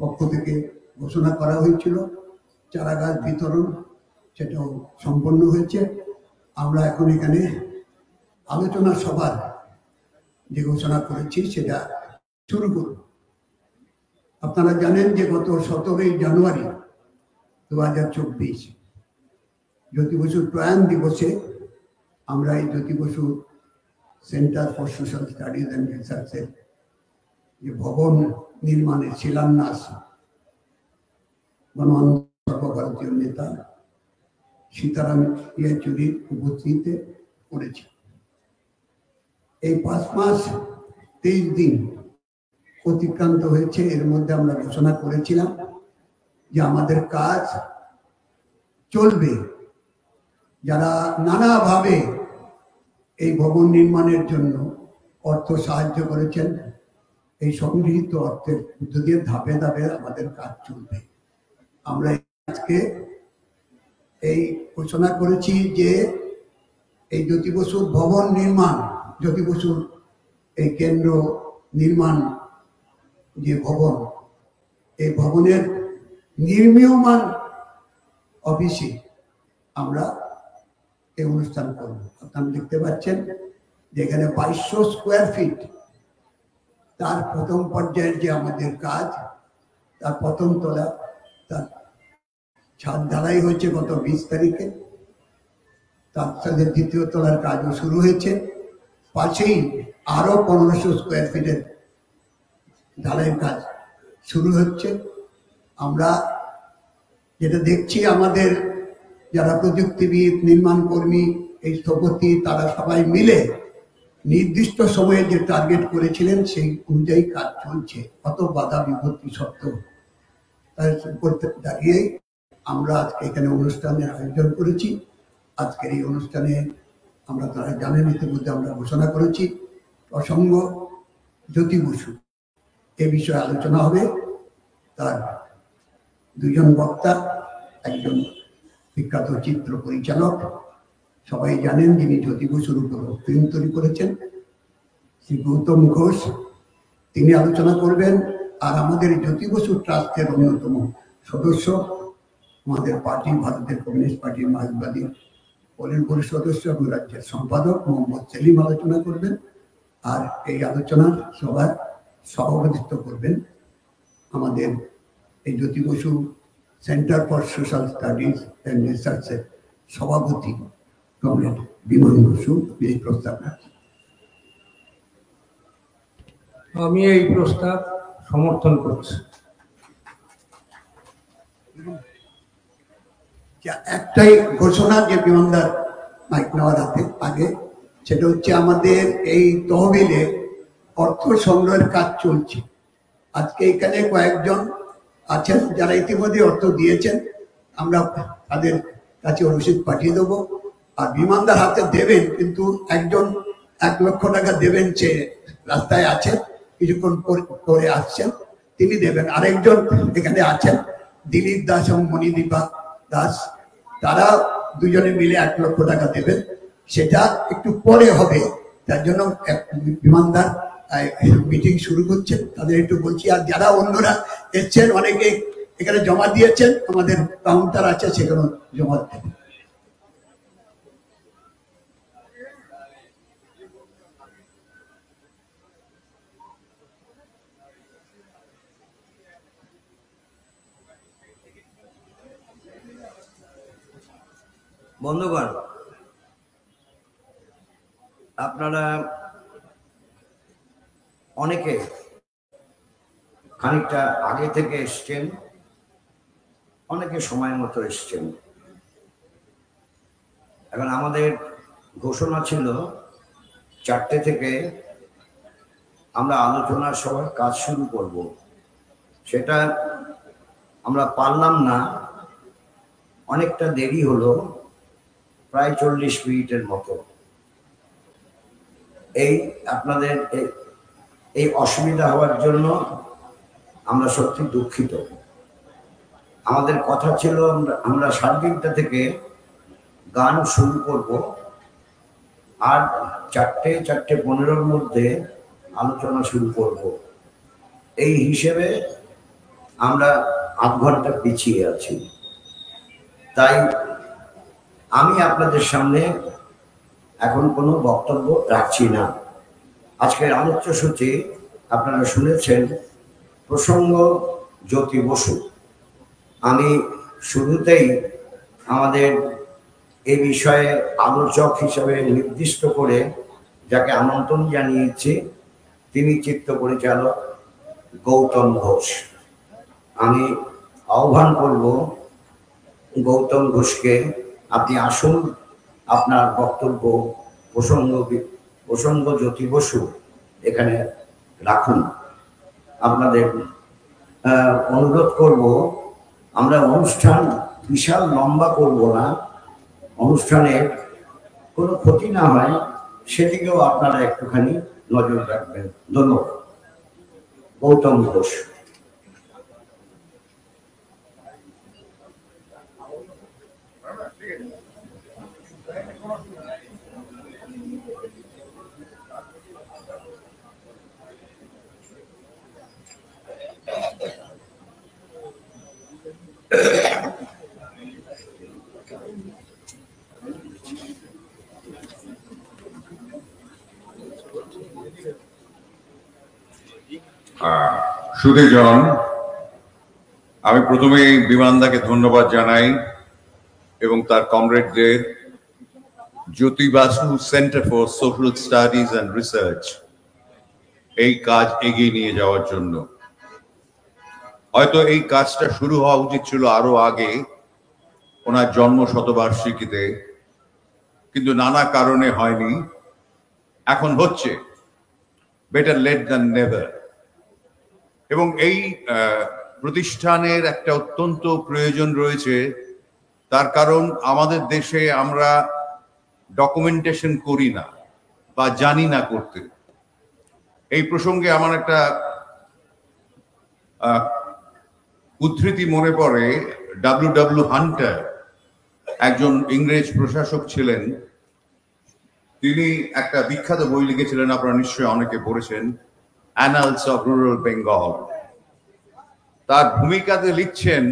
পক্ষ থেকে ঘোষণা করা হয়েছিল চারা গাছ বিতরণ, সেটাও সম্পন্ন হয়েছে। আমরা এখন এখানে আলোচনা সভার যে ঘোষণা করেছি সেটা শুরু করব। আপনারা জানেন যে গত 17ই জানুয়ারি 2024 জ্যোতি বসুর প্রয়াণ দিবসে আমরা এই Jyoti Basu centre for social studies and রিসার্চের যে ভবন নির্মাণের শিলান্যাস সর্বভারতীয় নেতা সীতারাম ইয়েচুরির উপস্থিতিতে করেছে। এই 5 মাস 23 দিন অতিক্রান্ত হয়েছে। এর মধ্যে আমরা ঘোষণা করেছিলাম যে আমাদের কাজ চলবে। যারা নানাভাবে এই ভবন নির্মাণের জন্য অর্থ সাহায্য করেছেন, এই সংগৃহীত অর্থের মধ্য দিয়ে ধাপে ধাপে আমাদের কাজ চলবে। আমরা আজকে এই ঘোষণা করেছি যে এই জ্যোতি বসুর ভবন নির্মাণ, জ্যোতি বসুর এই কেন্দ্র নির্মাণ যে ভবন, এই ভবনের নির্মীয়মান অফিসে আমরা এই অনুষ্ঠান করব। আপনারা দেখতে পাচ্ছেন যেখানে 2200 স্কোয়ার ফিট, তার প্রথম পর্যায়ের যে আমাদের কাজ, তার প্রথম তলা, তার ছাদ ঢালাই হয়েছে গত 20 তারিখে। তার সাথে দ্বিতীয় তলার কাজও শুরু হয়েছে। পাশেই আরো 1500 স্কোয়ার ফিটের ঢালাইয়ের কাজ শুরু হচ্ছে। আমরা যেটা দেখছি, আমাদের যারা প্রযুক্তিবিদ, নির্মাণ কর্মী, এই স্থপতি, তারা সবাই মিলে নির্দিষ্ট সময়ে যে টার্গেট করেছিলেন সেই অনুযায়ী কাজ চলছে। কত বাধা বিপত্তি সত্ত্বেও তার করতে দাঁড়িয়ে আমরা আজকে এখানে অনুষ্ঠানের আয়োজন করেছি। আজকের এই অনুষ্ঠানে আমরা, তারা জানেন ইতিমধ্যে আমরা ঘোষণা করেছি, প্রসঙ্গ জ্যোতি বসু এ বিষয়ে আলোচনা হবে। তার 2 জন বক্তা, একজন বিখ্যাত চিত্র পরিচালক, সবাই জানেন, যিনি জ্যোতি বসুর উপর ফিল্ম তৈরি করেছেন, শ্রী গৌতম ঘোষ, তিনি আলোচনা করবেন। আর আমাদের জ্যোতি বসু ট্রাস্টের অন্যতম সদস্য, আমাদের পার্টি, ভারতের কমিউনিস্ট পার্টির মার্ক্সবাদী পলিটব্যুরো সদস্য এবং রাজ্যের সম্পাদক মোহাম্মদ সেলিম আলোচনা করবেন। আর এই আলোচনার সভার সভাপতিত্ব করবেন আমাদের এই Jyoti Basu centre for social studies and রিসার্চের সভাপতি কমরেড বিমান বসু। এই প্রস্তাব রাখি। আমি এই প্রস্তাব সমর্থন করছি। একটাই ঘোষণা, যে বিমানদার মাইক নেওয়ার আগে, সেটা হচ্ছে আমাদের এই তহবিলে অর্থ সংগ্রহের কাজ চলছে। আজকে এখানে কয়েকজন আছেন যারা ইতিমধ্যে অর্থ দিয়েছেন, আমরা তাদের কাছে রসিদ পাঠিয়ে দেবো। আর বিমানদার হাতে দেবেন, কিন্তু একজন 1 লক্ষ টাকা দেবেন, সে রাস্তায় আছেন, কিছুক্ষণ করে আসছেন, তিনি দেবেন। আরেকজন এখানে আছেন দিলীপ দাস এবং মণিদীপা দাস, তারা দুজনে মিলে 1 লক্ষ টাকা দেবেন। সেটা একটু পরে হবে, তার জন্য বিমানদার মিটিং শুরু করছেন, তাদের একটু বলছি। আর যারা অন্যরা এসছেন, অনেকে এখানে জমা দিয়েছেন, আমাদের কাউন্টার আছে, সেখানে জমা দেবেন। বন্ধুগণ, আপনারা অনেকে খানিকটা আগে থেকে এসছেন, অনেকে সময় মতো এসছেন। এখন আমাদের ঘোষণা ছিল 4টে থেকে আমরা আলোচনা সভার কাজ শুরু করব। সেটা আমরা পারলাম না, অনেকটা দেরি হলো, প্রায় 40 মিনিটের মতো। এই আপনাদের এই অসুবিধা হওয়ার জন্য আমরা সত্যি দুঃখিত। আমাদের কথা ছিল আমরা 3:30 থেকে গান শুরু করব, আর 4:15 মধ্যে আলোচনা শুরু করব। এই হিসেবে আমরা আধ ঘন্টা পিছিয়ে আছি। তাই আমি আপনাদের সামনে এখন কোনো বক্তব্য রাখছি না। আজকের আলোচ্যসূচি আপনারা শুনেছেন, প্রসঙ্গ জ্যোতি বসু। আমি শুরুতেই আমাদের এই বিষয়ে আলোচক হিসাবে নির্দিষ্ট করে যাকে আমন্ত্রণ জানিয়েছি তিনি চিত্র পরিচালক গৌতম ঘোষ। আমি আহ্বান করব গৌতম ঘোষকে, আপনি আসুন, আপনার বক্তব্য প্রসঙ্গ জ্যোতি বসু এখানে রাখুন। আপনাদের অনুরোধ করব, আমরা অনুষ্ঠান বিশাল লম্বা করব না, অনুষ্ঠানের কোনো ক্ষতি না হয় সেদিকেও আপনারা একটুখানি নজর রাখবেন। ধন্যবাদ। গৌতম ঘোষ। সুধীজন, আমি প্রথমে বিমানদাকে ধন্যবাদ জানাই এবং তার কমরেডদের Jyoti Basu centre for social studies and research এই কাজ এগিয়ে নিয়ে যাওয়ার জন্য। হয়তো এই কাজটা শুরু হওয়া উচিত ছিল আরো আগে, ওনার জন্ম শতবার্ষিকীতে, কিন্তু নানা কারণে হয়নি। এখন হচ্ছে, বেটার লেট দ্যান নেভার। এবং এই প্রতিষ্ঠানের একটা অত্যন্ত প্রয়োজন রয়েছে, তার কারণ আমাদের দেশে আমরা ডকুমেন্টেশন করি না বা জানি না করতে। এই প্রসঙ্গে আমার একটা উদ্ধৃতি মনে পড়ে। ডব্লিউ হান্টার একজন ইংরেজ প্রশাসক ছিলেন। তিনি একটা বিখ্যাত বই লিখেছিলেন, আপনারা নিশ্চয়ই অনেকে পড়েছেন, অ্যানালস অফ রুরাল বেঙ্গল। তার ভূমিকাতে লিখছেন,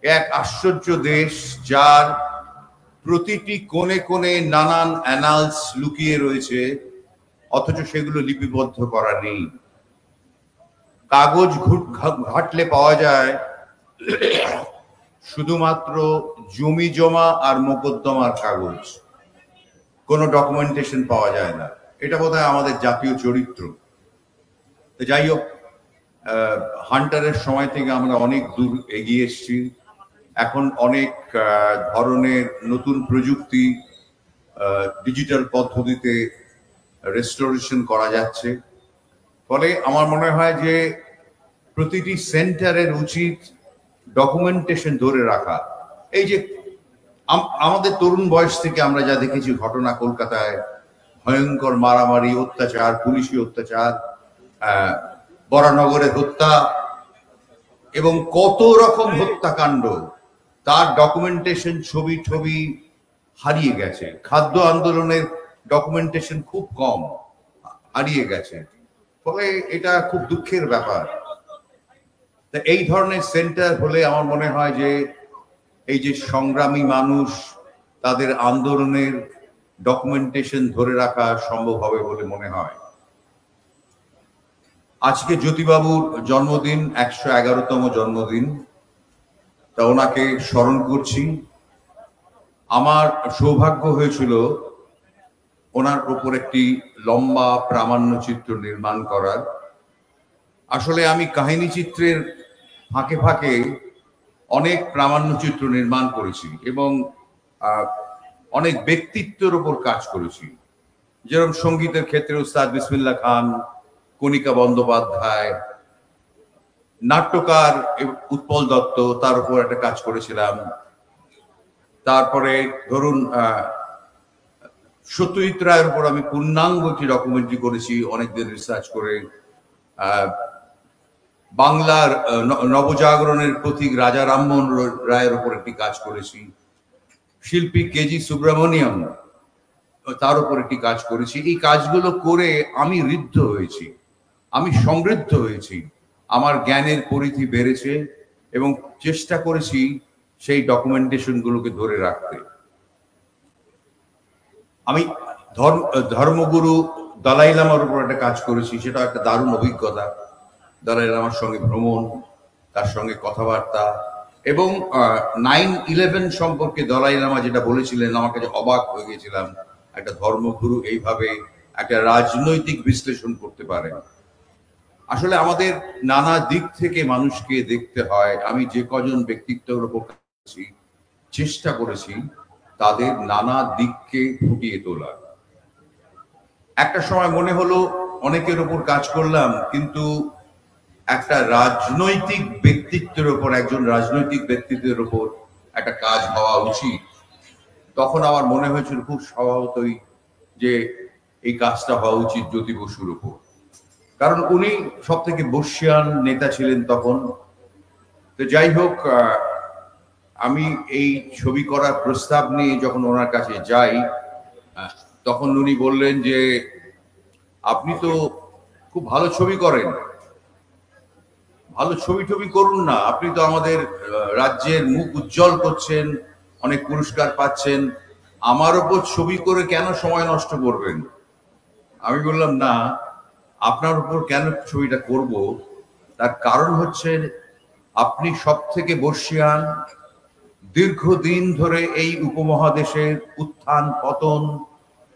এক আশ্চর্য দেশ যার প্রতিটি কোণে কোণে নানান অ্যানালস লুকিয়ে রয়েছে, অথচ সেগুলো লিপিবদ্ধ করা নেই। কাগজ ঘাটলে পাওয়া যায় শুধুমাত্র জমি জমা আর মোকদ্দমার কাগজ, কোনো ডকুমেন্টেশন পাওয়া যায় না। এটা বোধহয় আমাদের জাতীয় চরিত্র। তো যাই হোক, হান্টারের সময় থেকে আমরা অনেক দূর এগিয়ে এসেছি। এখন অনেক ধরনের নতুন প্রযুক্তি, ডিজিটাল পদ্ধতিতে রেস্টোরেশন করা যাচ্ছে। ফলে আমার মনে হয় যে প্রতিটি সেন্টারের উচিত ডকুমেন্টেশন ধরে রাখা। এই যে আমাদের তরুণ বয়স থেকে আমরা যা দেখেছি ঘটনা, কলকাতায় ভয়ঙ্কর মারামারি, অত্যাচার, পুলিশি অত্যাচার, বরানগরের হত্যা এবং কত রকম হত্যাকাণ্ড, তার ডকুমেন্টেশন ছবি হারিয়ে গেছে। খাদ্য আন্দোলনের ডকুমেন্টেশন খুব কম, হারিয়ে গেছে। ফলে এটা খুব দুঃখের ব্যাপার। তা এই ধরনের সেন্টার হলে আমার মনে হয় যে এই যে সংগ্রামী মানুষ, তাদের আন্দোলনের ডকুমেন্টেশন ধরে রাখা সম্ভব হবে বলে মনে হয়। আজকে জ্যোতিবাবুর জন্মদিন, 111তম জন্মদিন। তা ওনাকে স্মরণ করছি। আমার সৌভাগ্য হয়েছিল ওনার উপর একটি লম্বা প্রামাণ্য চিত্র নির্মাণ করার। আসলে আমি কাহিনী চিত্রের ফাঁকে ফাঁকে অনেক প্রামাণ্য চিত্র নির্মাণ করেছি এবং অনেক ব্যক্তিত্বের উপর কাজ করেছি। যেরকম সঙ্গীতের ক্ষেত্রে উস্তাদ বিসমিল্লাহ খান, কণিকা বন্দ্যোপাধ্যায়, নাট্যকার উৎপল দত্ত, তার উপর একটা কাজ করেছিলাম। তারপরে ধরুন সত্যজিৎ রায়ের উপর আমি পূর্ণাঙ্গ একটি ডকুমেন্টারি করেছি অনেকদিন রিসার্চ করে। বাংলার নবজাগরণের প্রতীক রাজা রামমোহন রায়ের উপর একটি কাজ করেছি। শিল্পী কেজি সুব্রমণিয়ম, তার উপর একটি কাজ করেছি। এই কাজগুলো করে আমি ঋদ্ধ হয়েছি, আমি সমৃদ্ধ হয়েছি। আমার জ্ঞানের পরিধি বেড়েছে এবং চেষ্টা করেছি সেই ডকুমেন্টেশনগুলোকে ধরে রাখতে। আমি ধর্মগুরু দালাই লামার উপর একটা কাজ করেছি, সেটা একটা দারুণ অভিজ্ঞতা। দালাই লামার সঙ্গে ভ্রমণ, তার সঙ্গে কথাবার্তা, এবং 9/11 সম্পর্কে দালাই লামা যেটা বলেছিলেন, আমার কাছে অবাক হয়ে গেছিলাম। একটা ধর্মগুরু এইভাবে একটা রাজনৈতিক বিশ্লেষণ করতে পারেন। আসলে আমাদের নানা দিক থেকে মানুষকে দেখতে হয়। আমি যে কজন ব্যক্তিত্বের উপর চেষ্টা করেছি তাদের নানা দিককে ফুটিয়ে তোলা। একটা সময় মনে হলো অনেকের উপর কাজ করলাম, কিন্তু একটা রাজনৈতিক ব্যক্তিত্বের উপর, একজন রাজনৈতিক ব্যক্তিত্বের উপর একটা কাজ হওয়া উচিত। তখন আমার মনে হয়েছিল খুব স্বভাবতই যে এই কাজটা হওয়া উচিত জ্যোতি বসুর উপর, কারণ উনি সব থেকে বর্ষিয়ান নেতা ছিলেন তখন। তো যাই হোক, আমি এই ছবি করার প্রস্তাব নিয়ে যখন ওনার কাছে যাই, তখন উনি বললেন যে আপনি তো খুব ভালো ছবি করেন, ভালো ছবি টবি করুন না, আপনি তো আমাদের রাজ্যের মুখ উজ্জ্বল করছেন, অনেক পুরস্কার পাচ্ছেন, আমার ওপর ছবি করে কেন সময় নষ্ট করবেন। আমি বললাম না, আপনার উপর কেন ছবিটা করব, তার কারণ হচ্ছে আপনি সব থেকে বর্ষিয়ান, দীর্ঘদিন ধরে এই উপমহাদেশের উত্থান পতন,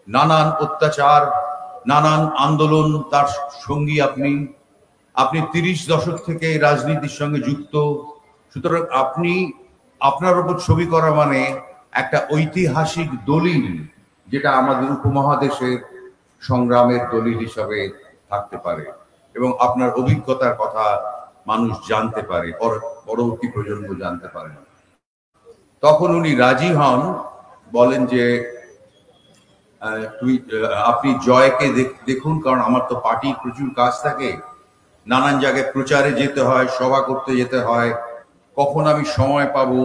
নানান অত্যাচার, নানান আন্দোলন তার সঙ্গী আপনি 30 দশক থেকে রাজনীতির সঙ্গে যুক্ত। সুতরাং আপনার উপর ছবি করা মানে একটা ঐতিহাসিক দলিল, যেটা আমাদের উপমহাদেশের সংগ্রামের দলিল হিসাবে থাকতে পারে, এবং আপনার অভিজ্ঞতার কথা মানুষ জানতে পারে, পরবর্তী প্রজন্ম জানতে পারে। তখন উনি রাজি হন, বলেন যে আপনি জয়কে দেখুন, কারণ আমার তো পার্টির প্রচুর কাজ থাকে, নানান জায়গায় প্রচারে যেতে হয়, সভা করতে যেতে হয়, কখন আমি সময় পাবো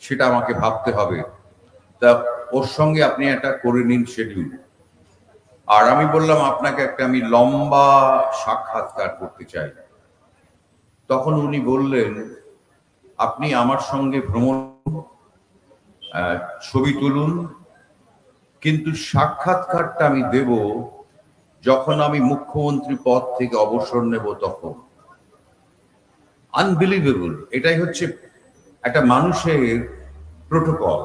সেটা আমাকে ভাবতে হবে। তা ওর সঙ্গে আপনি একটা করে নিন শিডিউল। আর আমি বললাম আপনাকে আমি লম্বা সাক্ষাৎকার করতে চাই। তখন উনি বললেন আপনি আমার সঙ্গে ভ্রমণ, ছবি তুলুন, কিন্তু সাক্ষাৎকারটা আমি দেব যখন আমি মুখ্যমন্ত্রী পদ থেকে অবসর নেব তখন। আনবিলিভেবল। এটাই হচ্ছে একটা মানুষের প্রোটোকল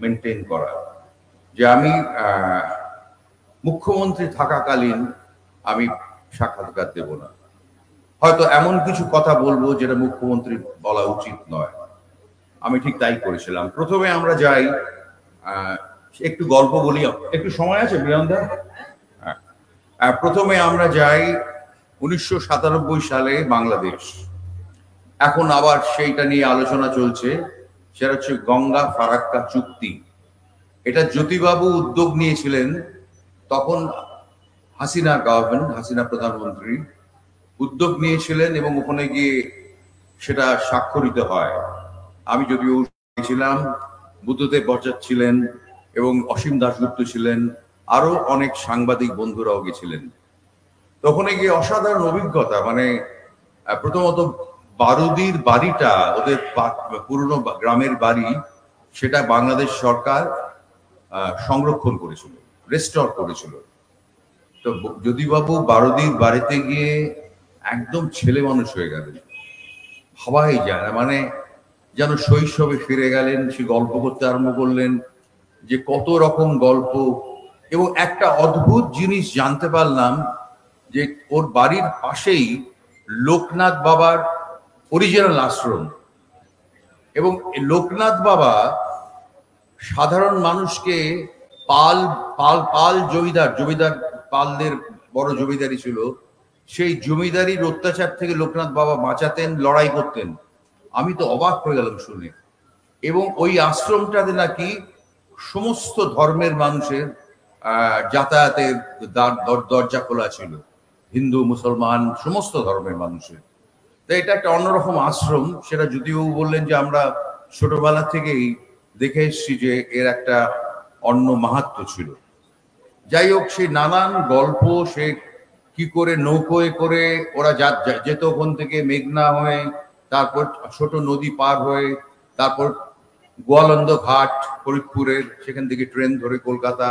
মেনটেন করা, যে আমি মুখ্যমন্ত্রী থাকাকালীন আমি সাক্ষাৎকার দেব না, হয়তো এমন কিছু কথা বলবো যেটা মুখ্যমন্ত্রী বলা উচিত নয়। আমি ঠিক তাই করেছিলাম। প্রথমে আমরা যাই, একটু গল্প বলি, একটু সময় আছে বিরান্দা? প্রথমে আমরা যাই 1997 সালে বাংলাদেশ। এখন আবার সেইটা নিয়ে আলোচনা চলছে, সেটা হচ্ছে গঙ্গা ফারাক্কা চুক্তি। এটা জ্যোতিবাবু উদ্যোগ নিয়েছিলেন, তখন হাসিনা গভর্নমেন্ট, হাসিনা প্রধানমন্ত্রী উদ্যোগ নিয়েছিলেন, এবং ওখানে গিয়ে সেটা স্বাক্ষরিত হয়। আমি যদিও ছিলাম, বুদ্ধদেব ভট্টাচার্য ছিলেন এবং অসীম দাশগুপ্ত ছিলেন, আরো অনেক সাংবাদিক বন্ধুরাও গেছিলেন। তখন গিয়ে অসাধারণ অভিজ্ঞতা। মানে প্রথমত বারুদির বাড়িটা, ওদের পুরনো গ্রামের বাড়ি, সেটা বাংলাদেশ সরকার সংরক্ষণ করেছিল, রেস্টোর করেছিল। তো জ্যোতিবাবু বারুদির বাড়িতে গিয়ে একদম ছেলে মানুষ হয়ে গেলেন, ভাবাই যায় না, মানে যেন শৈশবে ফিরে গেলেন। সে গল্প করতে আরম্ভ করলেন যে কত রকম গল্প, এবং একটা অদ্ভুত জিনিস জানতে পারলাম যে ওর বাড়ির পাশেই লোকনাথ বাবার অরিজিনাল আশ্রম, এবং লোকনাথ বাবা সাধারণ মানুষকে পাল জমিদার পালদের বড় জমিদারি ছিল, সেই জমিদারির অত্যাচার থেকে লোকনাথ বাবা বাঁচাতেন, লড়াই করতেন। আমি তো অবাক হয়ে গেলাম শুনে। এবং ওই আশ্রমটাতে নাকি সমস্ত ধর্মের মানুষের যাতায়াতের দরজা খোলা ছিল, হিন্দু মুসলমান সমস্ত ধর্মের মানুষের। তাই এটা একটা অন্যরকম আশ্রম। সেটা যদিও বললেন যে আমরা ছোটবেলা থেকেই দেখে এসেছি যে এর একটা অন্য মাহাত্ম্য ছিল। যাই হোক, সেই নানান গল্প, সে কি করে নৌকোয় করে ওরা যেত ওখান থেকে মেঘনা হয়ে, তারপর ছোট নদী পার হয়ে, তারপর গোয়ালন্দ ঘাট ফরিদপুরের, সেখান থেকে ট্রেন ধরে কলকাতা।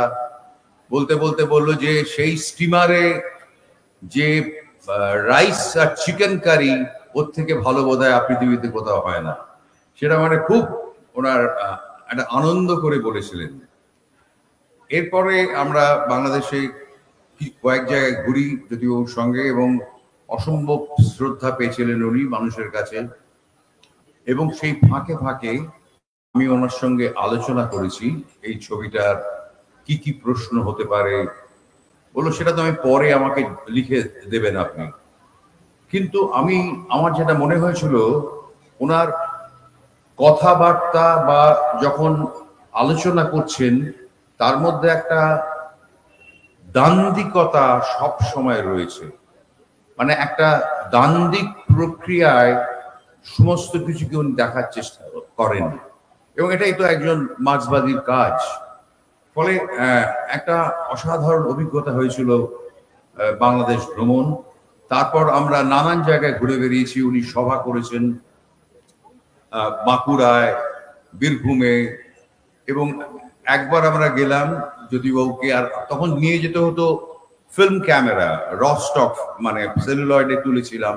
বলতে বলতে বললো যে সেই স্টিমারে যে রাইস আর চিকেন কারি ওর থেকে ভালো বোধহয় পৃথিবীতে কোথাও হয় না। সেটা মানে খুব ওনার একটা আনন্দ করে বলেছিলেন। এরপরে আমরা বাংলাদেশে কয়েক জায়গায় ঘুরি যদিও ওর সঙ্গে, এবং অসম্ভব শ্রদ্ধা পেয়েছিলেন উনি মানুষের কাছে। এবং সেই ফাঁকে ফাঁকে আমি ওনার সঙ্গে আলোচনা করেছি এই ছবিটার কি কি প্রশ্ন হতে পারে। বললো সেটা তো আমি পরে আমাকে লিখে দেবেন আপনি। কিন্তু আমার যেটা মনে হয়েছিল, ওনার কথাবার্তা বা যখন আলোচনা করছেন তার মধ্যে একটা দান্দিকতা সব সময় রয়েছে। মানে একটা দান্দিক প্রক্রিয়ায় সমস্ত কিছুকে উনি দেখার চেষ্টা করেন, এবং এটাই তো একজন মার্ক্সবাদীর কাজ। ফলে একটা অসাধারণ অভিজ্ঞতা হয়েছিল বাংলাদেশ ভ্রমণ। তারপর আমরা নানান জায়গায় ঘুরে বেরিয়েছি। উনি সভা করেছেন বাঁকুড়ায়, বীরভূমে, এবং একবার আমরা গেলাম জ্যোতিবাবুকে, আর তখন নিয়ে যেতে হতো ফিল্ম ক্যামেরা, র স্টক মানে সেলুলয়েডে তুলেছিলাম,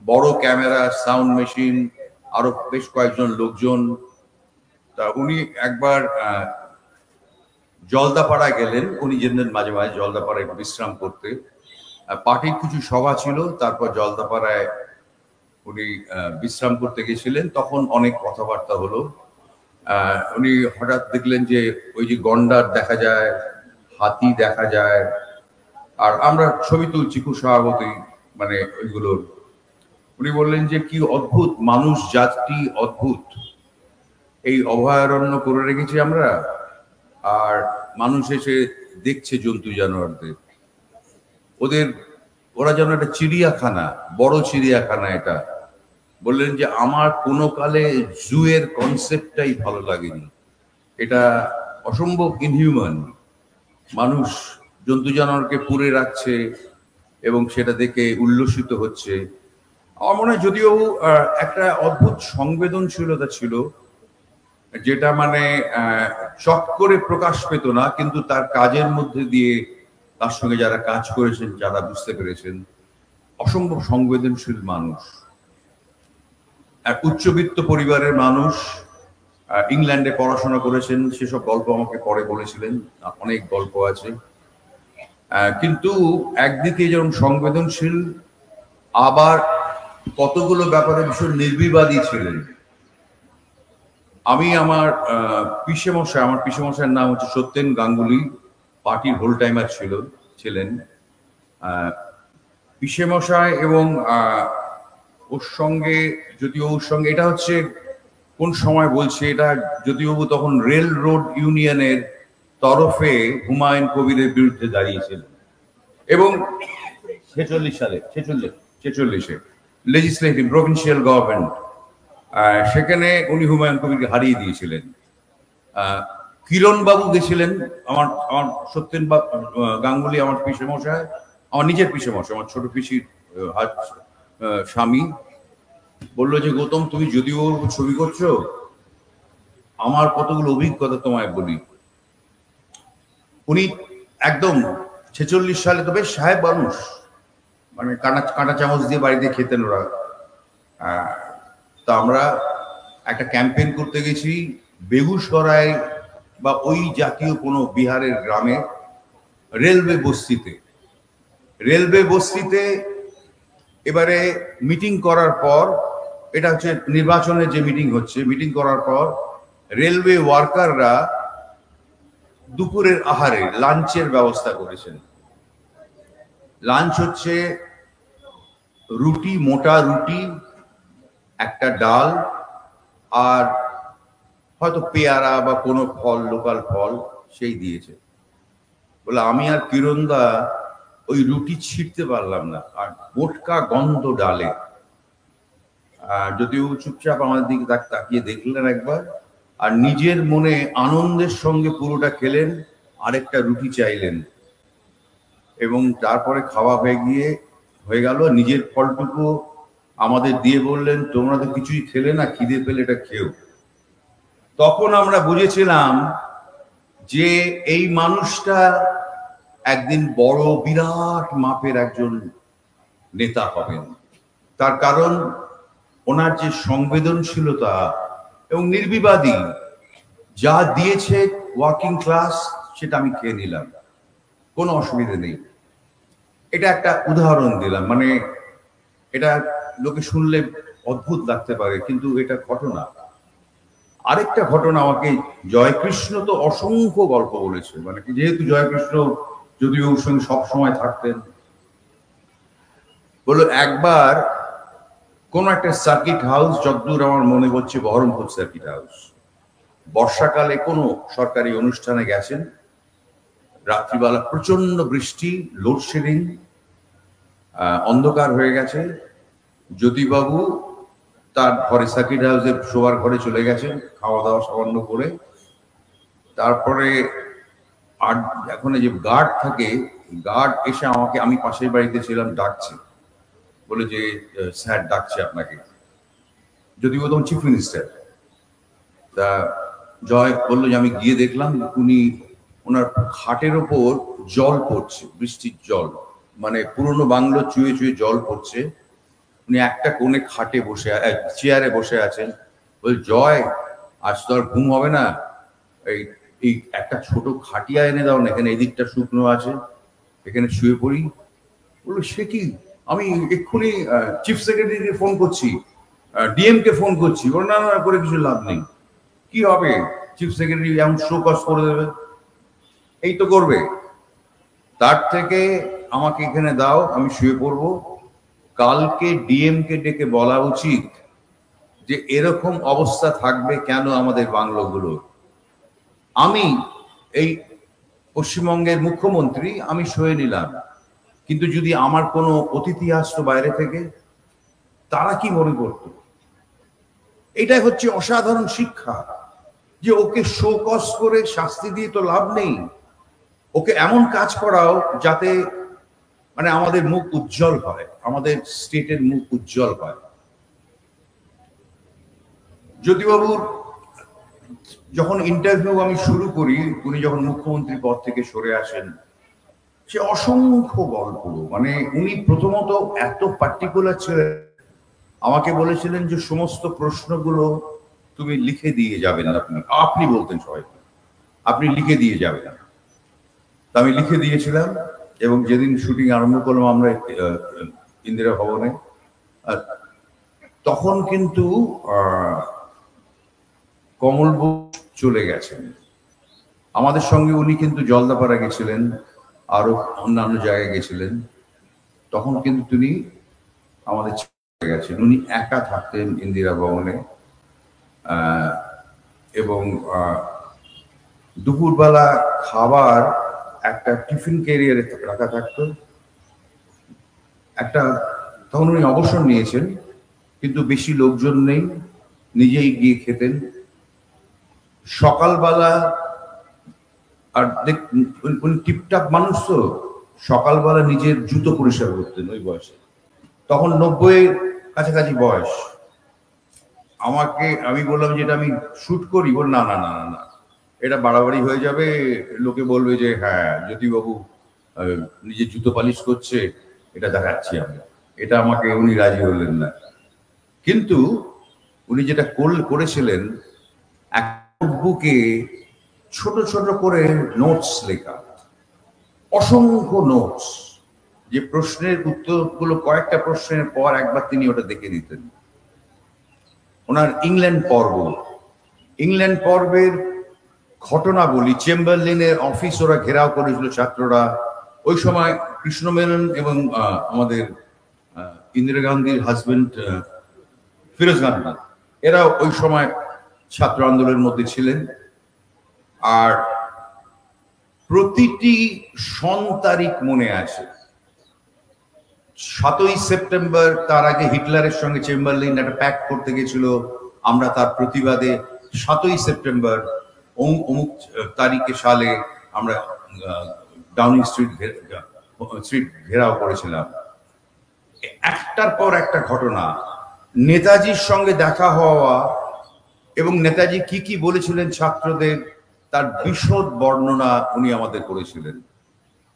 বড় ক্যামেরা, সাউন্ড মেশিন, আরো বেশ কয়েকজন লোকজন। তা উনি একবার জলদাপাড়ায় গেলেন, উনি যেতেন মাঝে মাঝে জলদাপাড়ায় বিশ্রাম করতে। পার্টির কিছু সভা ছিল, তারপর জলদাপাড়ায় উনি বিশ্রাম করতে গেছিলেন। তখন অনেক কথাবার্তা হলো। উনি হঠাৎ দেখলেন যে ওই যে গন্ডার দেখা যায়, হাতি দেখা যায়, আর আমরা ছবি তুলছি খুব স্বভাবতই মানে ওইগুলোর। উনি বললেন যে কি অদ্ভুত মানুষ জাতি, অদ্ভুত এই অভয়ারণ্য করে রেখেছি আমরা, আর মানুষ এসে দেখছে জন্তু জানোয়ারদের। ওরা যেন একটা চিড়িয়াখানা, বড় চিড়িয়াখানা এটা। বললেন যে আমার কোনো কালে জুয়ের কনসেপ্টটাই ভালো লাগেনি, এটা অসম্ভব ইনহিউম্যান। মানুষ জন্তু জানোয়ারকে পুড়ে রাখছে এবং সেটা দেখে উল্লসিত হচ্ছে। আমার মনে হয় যদিও একটা অদ্ভুত সংবেদনশীলতা ছিল, যেটা মানে চট করে প্রকাশ পেত না, কিন্তু তার কাজের মধ্যে দিয়ে তার সঙ্গে যারা কাজ করেছেন যারা বুঝতে পেরেছেন অসম্ভব সংবেদনশীল মানুষ। এক উচ্চবিত্ত পরিবারের মানুষ, ইংল্যান্ডে পড়াশোনা করেছেন, সেসব গল্প আমাকে পরে বলেছিলেন, অনেক গল্প আছে। কিন্তু একদিকে যেমন সংবেদনশীল, আবার কতগুলো ব্যাপারে ভীষণ নির্বিবাদী ছিলেন। আমি আমার পিসেমশাইয়ের নাম হচ্ছে সত্যেন গাঙ্গুলি, পার্টির হোল টাইমার ছিলেন পিসেমশাই। এবং ওর সঙ্গে এটা হচ্ছে কোন সময় বলছে, এটা জ্যোতিবাবু তখন রেল রোড ইউনিয়নের তরফে হুমায়ুন কবিরের বিরুদ্ধে দাঁড়িয়েছিলেন, এবং 46-এ লেজিসলেটিভ প্রভিন্সিয়াল গভর্নমেন্ট, সেখানে উনি হুমায়ুন কবিরকে হারিয়ে দিয়েছিলেন। কিরণ বাবু গেছিলেন, আমার সত্যেন গাঙ্গুলি আমার পিসেমশাই, আমার নিজের পিসেমশাই, আমার ছোট পিসির স্বামী। বললো যে গৌতম তুমি যদিও ছবি করছো, আমার কতগুলো অভিজ্ঞতা তোমায় বলি। উনি একদম 46 সালে তো বেশ সাহেব মানুষ, মানে কাঁটা চামচ দিয়ে বাড়িতে খেতেন ওরা। তা আমরা একটা ক্যাম্পেইন করতে গেছি বেগুসরাই বা ওই জাতীয় কোনো বিহারের গ্রামে, রেলওয়ে বস্তিতে। এবারে মিটিং করার পর, এটা হচ্ছে নির্বাচনের যে মিটিং করার পর রেলওয়ে ওয়ার্কাররা দুপুরের আহারে লাঞ্চের ব্যবস্থা করেছেন। লাঞ্চ হচ্ছে রুটি, মোটা রুটি, একটা ডাল, আর হয়তো পেয়ারা বা কোনো ফল, লোকাল ফল সেই দিয়েছে। বলে আমি আর কিরণদা ওই রুটি ছিঁড়তে পারলাম না, আর মোটকা গন্ধ ডালে। যদিও চুপচাপ আমাদের দিকে তাকিয়ে দেখলেন একবার, আর নিজের মনে আনন্দের সঙ্গে পুরোটা খেলেন, আরেকটা রুটি চাইলেন। এবং তারপরে খাওয়া হয়ে গেল, নিজের ফলটুকু আমাদের দিয়ে বললেন তোমরা তো কিছুই খেলে না, খিদে পেলে এটা খেও। তখন আমরা বুঝেছিলাম যে এই মানুষটা একদিন বড় বিরাট মাপের একজন নেতা হবেন। তার কারণ ওনার যে সংবেদনশীলতা এবং নির্বিবাদী যা দিয়েছে ওয়ার্কিং ক্লাস, সেটা আমি খেয়ে নিলাম, কোনো অসুবিধা নেই। এটা একটা উদাহরণ দিলাম, মানে এটা লোকে শুনলে অদ্ভুত লাগতে পারে, কিন্তু এটা ঘটনা। আরেকটা ঘটনা, আমাকে জয়কৃষ্ণ তো অসংখ্য গল্প বলেছে, মানে যেহেতু জয়কৃষ্ণ যদিও ওর সঙ্গে সবসময় থাকতেন, বললো একবার কোন একটা সার্কিট হাউস, যতদূর আমার মনে হচ্ছে বহরমপুর সার্কিট হাউস, বর্ষাকালে কোনো সরকারি অনুষ্ঠানে গেছেন, রাত্রিবেলা প্রচন্ড বৃষ্টি, লোডশেডিং, অন্ধকার হয়ে গেছে। জ্যোতিবাবু তার ঘরে, সার্কিট হাউসে শোয়ার ঘরে চলে গেছেন খাওয়া দাওয়া সামান্য করে। তারপরে আর এখন যে গার্ড থাকে, গার্ড এসে আমাকে, আমি পাশের বাড়িতে ছিলাম, ডাকছে, বলে যে স্যার ডাকছে আপনাকে। যদিও তখন চিফ মিনিস্টার। তা জয় বললো যে আমি গিয়ে দেখলাম ওনার খাটের ওপর জল পড়ছে, বৃষ্টির জল, মানে পুরনো বাংলো চুয়ে চুয়ে জল পড়ছে। উনি একটা কোণে খাটে বসে, চেয়ারে বসে আছেন। বল জয়, আজ তো আর ঘুম হবে না, এই একটা ছোট খাটিয়া এনে দাও না, এখানে এদিকটা শুকনো আছে, এখানে শুয়ে পড়ি। বললো সে কি, আমি এক্ষুনি চিফ সেক্রেটারিকে ফোন করছি, ডিএম কে ফোন করছি। বল না না, করে কিছু লাভ নেই, কি হবে, চিফ সেক্রেটারি এমন শো কজ করে দেবে, এই তো করবে। তার থেকে আমাকে এখানে দাও, আমি শুয়ে পড়বো। কালকে ডিএম কে ডেকে বলা উচিত যে এরকম অবস্থা থাকবে কেন আমাদের বাংলোগুলো। আমি এই পশ্চিমবঙ্গের মুখ্যমন্ত্রী, আমি সয়ে নিলাম, কিন্তু যদি আমার কোনো অতিথি আসতো বাইরে থেকে, তারা কি মনে করত? এটাই হচ্ছে অসাধারণ শিক্ষা, যে ওকে শো কজ করে শাস্তি দিয়ে তো লাভ নেই, ওকে এমন কাজ করাও যাতে মানে আমাদের মুখ উজ্জ্বল হয়, আমাদের স্টেটের মুখ উজ্জ্বল হয়। জ্যোতিবাবুর যখন ইন্টারভিউ আমি শুরু করি, উনি যখন মুখ্যমন্ত্রী পদ থেকে সরে আসেন, সে অসংখ্য গল্প, মানে উনি প্রথমত এত পার্টিকুলার ছিলেন, আমাকে বলেছিলেন যে সমস্ত প্রশ্নগুলো তুমি লিখে দিয়ে যাবেন, আপনি বলতেন সবাইকে, আপনি লিখে দিয়ে যাবেন। আমি লিখে দিয়েছিলাম, এবং যেদিন শুটিং আরম্ভ করলাম আমরা ইন্দিরা ভবনে, তখন কিন্তু কমল বোস চলে গেছেন আমাদের সঙ্গে। উনি কিন্তু জলদাপাড়া গেছিলেন, আরো অন্যান্য জায়গায় গেছিলেন। তখন কিন্তু তিনি আমাদের চলে গেছেন, উনি একা থাকতেন ইন্দিরা ভবনে। এবং দুপুরবেলা খাবার একটা টিফিন ক্যারিয়ারে রাখা থাকতো একটা, তখন উনি অবসর নিয়েছেন, কিন্তু বেশি লোকজন নেই, নিজেই গিয়ে খেতেন সকালবেলা। আর উনি টিপটাপ মানুষ তো, সকালবেলা নিজের জুতো পরিষ্কার করতেন ওই বয়সে, তখন 90-এর কাছাকাছি বয়স। আমি বললাম যে এটা আমি শুট করি। বল না না না না, এটা বাড়াবাড়ি হয়ে যাবে, লোকে বলবে যে হ্যাঁ জ্যোতিবাবু নিজের জুতো পালিশ করছে, এটা দেখাচ্ছি আমি। এটা আমাকে উনি রাজি হলেন না, কিন্তু উনি যেটা করেছিলেন, এক বুকে ছোট ছোট করে নোটস লেখা, অসংখ্য নোটস, যে প্রশ্নের উত্তরগুলো কয়েকটা প্রশ্নের পর একবার তিনি ওটা দেখে দিতেন। ওনার ইংল্যান্ড পর্বের ঘটনা বলি, চেম্বারলিনের অফিস ওরা ঘেরাও করেছিল ছাত্ররা, ওই সময় কৃষ্ণ মেনন এবং আমাদের ইন্দিরা গান্ধীর হাজবেন্ড ফিরোজ গান্ধী, এরা ওই সময় ছাত্র আন্দোলনের মধ্যে ছিলেন। আর প্রতিটি সন তারিখ মনে আছে। 7ই সেপ্টেম্বর, তার আগে হিটলারের সঙ্গে চেম্বারলিন একটা প্যাক্ট করতে গেছিল, আমরা তার প্রতিবাদে 7ই সেপ্টেম্বর অমুক তারিখে সালে আমরা ডাউনিং স্ট্রিট স্ট্রিট ঘেরাও করেছিলাম। একটার পর একটা ঘটনা, নেতাজির সঙ্গে দেখা হওয়া এবং নেতাজি কি কি বলেছিলেন ছাত্রদের তার বিশদ বর্ণনা উনি আমাদের করেছিলেন।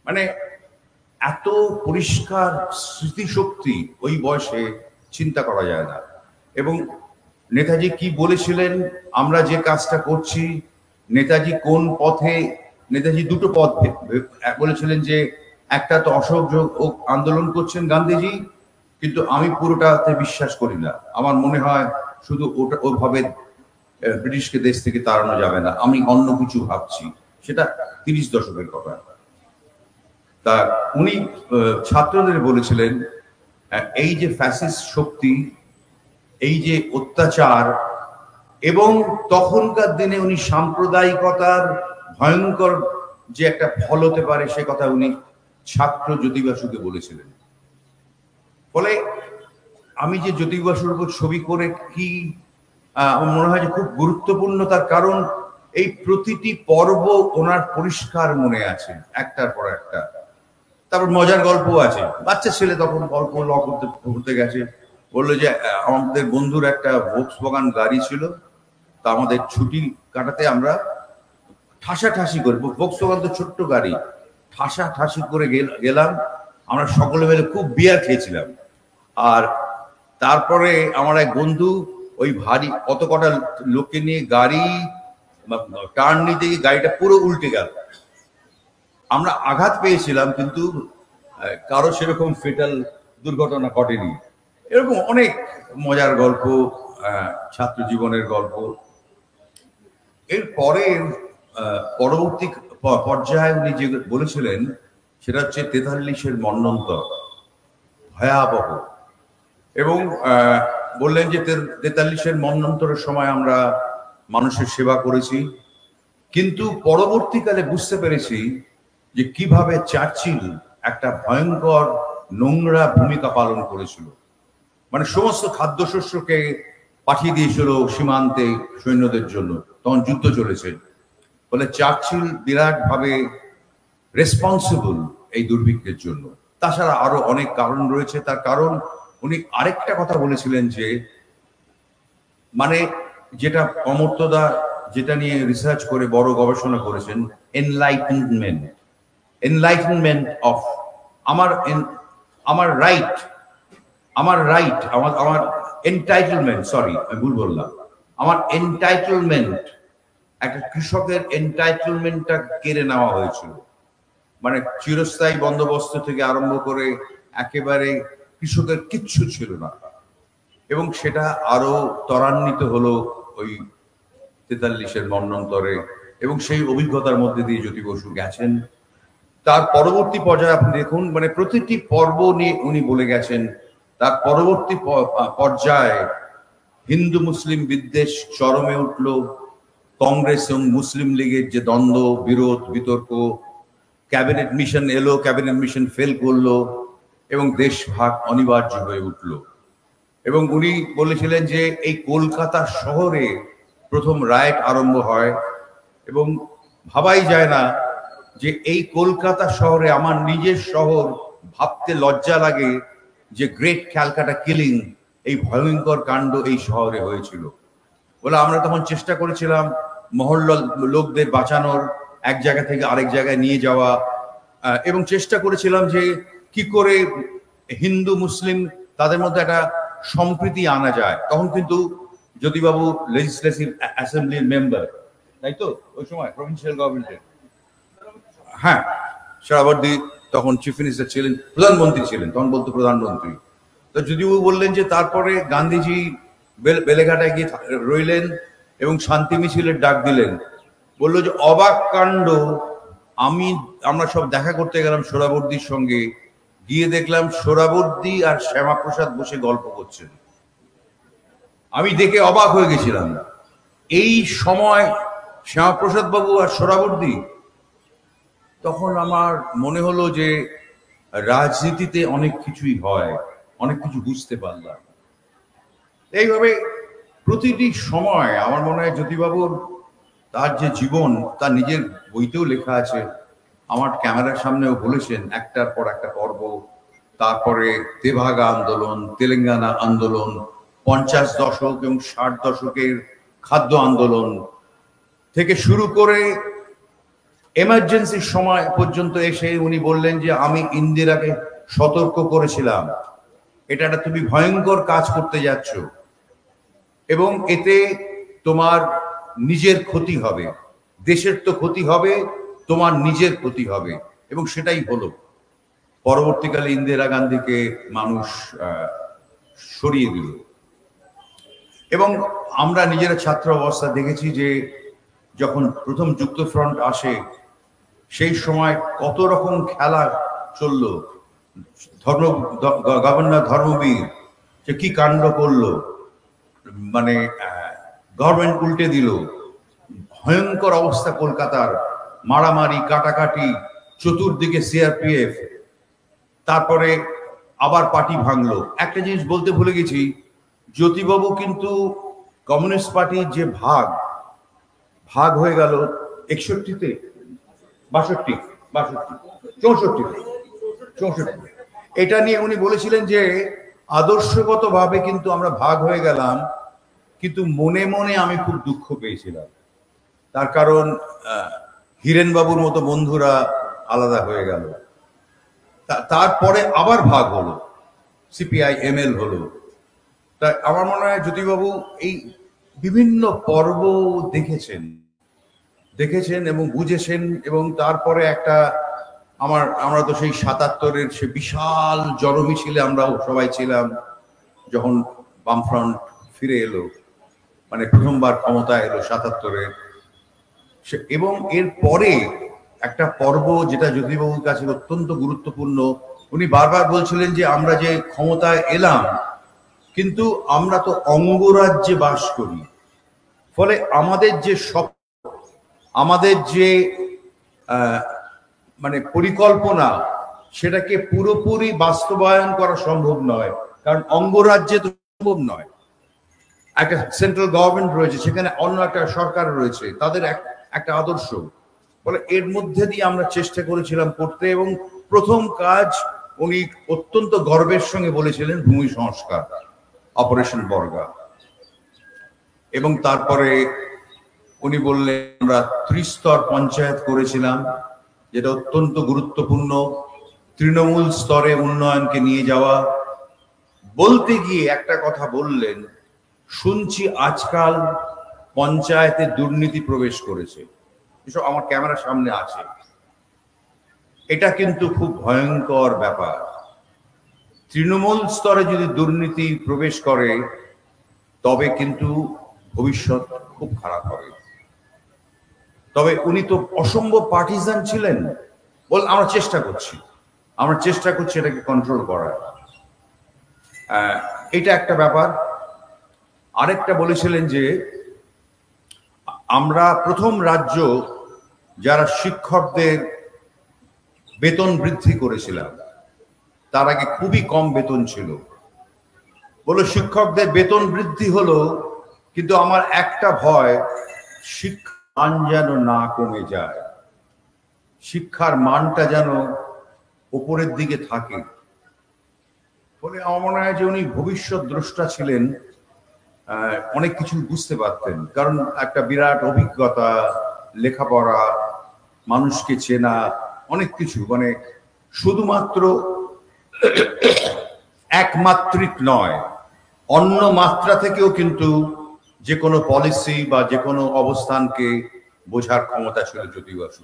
মানে এত পরিষ্কার স্মৃতিশক্তি ওই বয়সে চিন্তা করা যায় না। এবং নেতাজি কি বলেছিলেন, আমরা যে কাজটা করছি, নেতাজি কোন পথে, নেতাজি দুটো পথ বলেছিলেন, যে একটা তো অসহযোগ আন্দোলন করছেন গান্ধীজি, কিন্তু আমি পুরোটাতে বিশ্বাস করি না। আমার মনে হয় শুধু ওটা ওইভাবে ব্রিটিশকে দেশ থেকে তাড়ানো যাবে না, আমি অন্য কিছু ভাবছি। সেটা 30 দশকের কথা। তা উনি ছাত্রদের বলেছিলেন, এই যে ফ্যাসিস্ট শক্তি, এই যে অত্যাচার, এবং তখনকার দিনে উনি সাম্প্রদায়িকতার ভয়ঙ্কর যে একটা ফল হতে পারে সে কথা উনি ছাত্র জ্যোতি বসুকে বলেছিলেন। ফলে আমি যে জ্যোতি বসুর উপর ছবি করে কি আমার মনে হয় যে খুব গুরুত্বপূর্ণ, তার কারণ এই প্রতিটি পর্ব ওনার পরিষ্কার মনে আছে, একটার পর একটা। তারপর মজার গল্প আছে। বাচ্চা ছেলে তখন গল্প ল করতে গেছে, বললো যে আমাদের বন্ধুর একটা ভোক্সওয়াগন গাড়ি ছিল, তা আমাদের ছুটি কাটাতে আমরা ঠাসাঠাসি করে, ভোক্সওয়াগন তো ছোট্ট গাড়ি, ঠাসাঠাসি করে গেলাম। আমরা সকলে মিলে খুব বিয়ার খেয়েছিলাম। আর তারপরে আমার এক বন্ধু ওই ভারী কত কটা লোককে নিয়ে গাড়ি টার্ন নিতে গিয়ে গাড়িটা পুরো উল্টে গেল। আমরা আঘাত পেয়েছিলাম, কিন্তু কারো সেরকম ফেটাল দুর্ঘটনা ঘটেনি। এরকম অনেক মজার গল্প, ছাত্র জীবনের গল্প। এর পরে পরবর্তী পর্যায়ে উনি যে বলেছিলেন সেটা হচ্ছে 43-এর মন্বন্তর, ভয়াবহ। এবং বললেন যে 43-এর মন্বন্তরের সময় আমরা মানুষের সেবা করেছি, কিন্তু পরবর্তীকালে বুঝতে পেরেছি যে কিভাবে চার্চিল একটা ভয়ঙ্কর নোংরা ভূমিকা পালন করেছিল। মানে সমস্ত খাদ্যশস্যকে পাঠিয়ে দিয়েছিল সীমান্তে সৈন্যদের জন্য, তখন যুদ্ধ চলেছে। ফলে চার্চিল বিরাট ভাবে রেসপন্সিবল এই দুর্ভিক্ষের জন্য। তাছাড়া আরো অনেক কারণ রয়েছে। তার কারণ উনি আরেকটা কথা বলেছিলেন, যে মানে যেটা অমর্ত্যদা যেটা নিয়ে রিসার্চ করে বড় গবেষণা করেছেন, এনলাইটেনমেন্ট অফ আমার রাইট, আমার এন্টাইটেলমেন্ট, সরি আমি ভুল বললাম, আমার এন্টাইটেলমেন্ট, একটা কৃষকের এন্টাইটেলমেন্টটা কেড়ে নেওয়া হয়েছিল। মানে চিরস্থায়ী বন্দোবস্ত থেকে আরম্ভ করে একেবারে কৃষকের কিচ্ছু ছিল না, এবং সেটা আরো ত্বরান্বিত হলো ওই 43-এর মন্বন্তরে। এবং সেই অভিজ্ঞতার মধ্যে দিয়ে জ্যোতি বসু গেছেন। তার পরবর্তী পর্যায়ে আপনি দেখুন, মানে প্রতিটি পর্ব নিয়ে উনি বলে গেছেন। তার পরবর্তী পর্যায়ে হিন্দু মুসলিম বিদ্বেষ চরমে উঠল, কংগ্রেস এবং মুসলিম লীগের যে দ্বন্দ্ব, বিরোধ, বিতর্ক, ক্যাবিনেট মিশন এলো, ক্যাবিনেট মিশন ফেল করলো, এবং দেশ ভাগ অনিবার্য হয়ে উঠল। এবং উনি বলেছিলেন যে এই কলকাতা শহরে প্রথম রাইট আরম্ভ হয়, এবং ভাবাই যায় না যে এই কলকাতা শহরে, আমার নিজের শহর, ভাবতে লজ্জা লাগে যে গ্রেট ক্যালকাটা কিলিং, এই ভয়ঙ্কর কাণ্ড এই শহরে হয়েছিল। বলে আমরা তখন চেষ্টা করেছিলাম মহল্লা লোকদের বাঁচানোর, এক জায়গা থেকে আরেক জায়গায় নিয়ে যাওয়া, এবং চেষ্টা করেছিলাম যে কি করে হিন্দু মুসলিম তাদের মধ্যে একটা সম্প্রীতি আনা যায়। তখন কিন্তু জ্যোতিবাবু লেজিসলেটিভ অ্যাসেম্বলির মেম্বার, তাই তো ওই সময় প্রভিন্সিয়াল গভর্নমেন্টের, হ্যাঁ, সোহরাওয়ার্দী তখন চিফ মিনিস্টার ছিলেন, প্রধানমন্ত্রী ছিলেন, তখন বলতো প্রধানমন্ত্রী। তো জ্যোতিবাবু বললেন যে তারপরে গান্ধীজি বেলেঘাটায় গিয়ে রইলেন এবং শান্তি মিছিলের ডাক দিলেন। বললো যে অবাক কাণ্ড, আমরা সব দেখা করতে গেলাম সোহরাওয়ার্দীর সঙ্গে, গিয়ে দেখলাম সোহরাওয়ার্দী আর শ্যামাপ্রসাদ বসে গল্প করছেন। আমি দেখে অবাক হয়ে গেছিলাম। এই সময় শ্যামাপ্রসাদ বাবু আর সোহরাওয়ার্দী, তখন আমার মনে হলো যে রাজনীতিতে অনেক কিছুই হয়, অনেক কিছু বুঝতে পারলাম। এইভাবে প্রতিটি সময় আমার মনে হয় জ্যোতিবাবুর তার যে জীবন, তার নিজের বইতেও লেখা আছে, আমার ক্যামেরার সামনেও বলেছেন একটার পর একটা পর্ব, তারপরে তেভাগা আন্দোলন, তেলেঙ্গানা আন্দোলন, 50 দশক এবং 60 দশকের খাদ্য আন্দোলন থেকে শুরু করে এমার্জেন্সির সময় পর্যন্ত এসে উনি বললেন যে আমি ইন্দিরাকে সতর্ক করেছিলাম, এটা একটা তুমি ভয়ঙ্কর কাজ করতে যাচ্ছ এবং এতে তোমার নিজের ক্ষতি হবে, দেশের তো ক্ষতি হবে, তোমার নিজের ক্ষতি হবে, এবং সেটাই হলো। পরবর্তীকালে ইন্দিরা গান্ধীকে মানুষ সরিয়ে দিল এবং আমরা নিজেরা ছাত্র অবস্থা দেখেছি যে যখন প্রথম যুক্তফ্রন্ট আসে সেই সময় কত রকম খেলা চলল। গভর্নর ধর্মবীর সে কি কাণ্ড করলো, মানে গভর্নমেন্ট উল্টে দিল, ভয়ঙ্কর অবস্থা কলকাতার, মারামারি কাটাকাটি, চতুর্দিকে সিআরপিএফ, তারপরে আবার পার্টি ভাঙলো। একটা জিনিস বলতে ভুলে গেছি, জ্যোতিবাবু কিন্তু কমিউনিস্ট পার্টির যে ভাগ হয়ে গেল 61-তে, 62, 64, এটা নিয়ে উনি বলেছিলেন যে আদর্শগতভাবে কিন্তু আমরা ভাগ হয়ে গেলাম, কিন্তু মনে মনে আমি খুব দুঃখ পেয়েছিলাম। তার কারণ হিরেনবাবুর মতো বন্ধুরা আলাদা হয়ে গেল, তারপরে আবার ভাগ হলো, সিপিআই এমএল হলো। তাই আমার মনে হয় জ্যোতিবাবু এই বিভিন্ন পর্ব দেখেছেন এবং বুঝেছেন, এবং তারপরে একটা আমরা তো সেই 77-এর সে বিশাল জনমিছিলে আমরাও সবাই ছিলাম যখন বামফ্রন্ট ফিরে এলো, মানে প্রথমবার ক্ষমতায় এলো 77-এ, এবং এর পরে একটা পর্ব যেটা জ্যোতিবাবুর কাছে অত্যন্ত গুরুত্বপূর্ণ। উনি বারবার বলছিলেন যে আমরা যে ক্ষমতায় এলাম কিন্তু আমরা তো অঙ্গরাজ্যে বাস করি, ফলে আমাদের যে আমাদের যে মানে পরিকল্পনা সেটাকে পুরোপুরি বাস্তবায়ন করা সম্ভব নয়, কারণ অঙ্গরাজ্যে তো সম্ভব নয়। একটা সেন্ট্রাল গভর্নমেন্ট রয়েছে, সেখানে অন্য একটা সরকার রয়েছে, তাদের একটা আদর্শ, ফলে এর মধ্যে দিয়ে আমরা চেষ্টা করেছিলাম করতে। এবং প্রথম কাজ উনি অত্যন্ত গর্বের সঙ্গে বলেছিলেন ভূমি সংস্কার, অপারেশন বর্গা। এবং তারপরে উনি বললেন আমরা ত্রিস্তর পঞ্চায়েত করেছিলাম, যেটা অত্যন্ত গুরুত্বপূর্ণ, তৃণমূল স্তরে উন্নয়নকে নিয়ে যাওয়া। বলতে গিয়ে একটা কথা বললেন, শুনছি আজকাল পঞ্চায়েতে দুর্নীতি প্রবেশ করেছে, এসব আমার ক্যামেরার সামনে আছে। এটা কিন্তু খুব ভয়ঙ্কর ব্যাপার। তৃণমূল স্তরে যদি দুর্নীতি প্রবেশ করে তবে কিন্তু ভবিষ্যৎ খুব খারাপ হবে। তবে উনি তো অসম্ভব পার্টিজান ছিলেন, বল আমরা চেষ্টা করছি এটাকে কন্ট্রোল করার। এটা একটা ব্যাপার। আরেকটা বলেছিলেন যে আমরা প্রথম রাজ্য যারা শিক্ষকদের বেতন বৃদ্ধি করেছিলাম, তার আগে খুবই কম বেতন ছিল। বলে শিক্ষকদের বেতন বৃদ্ধি হলো, কিন্তু আমার একটা ভয়, শিক্ষার মান যেন না কমে যায়, শিক্ষার মানটা যেন উপরের দিকে থাকে। ফলে আমার মনে হয় যে উনি ভবিষ্যৎ দ্রষ্টা ছিলেন, অনেক কিছু বুঝতে পারতেন, কারণ একটা বিরাট অভিজ্ঞতা, লেখাপড়া, মানুষকে চেনা, অনেক কিছু, মানে শুধুমাত্র একমাত্রিক নয়, অন্য মাত্রা থেকেও কিন্তু যে কোনো পলিসি বা যে কোনো অবস্থানকে বোঝার ক্ষমতা ছিল জ্যোতি বসু।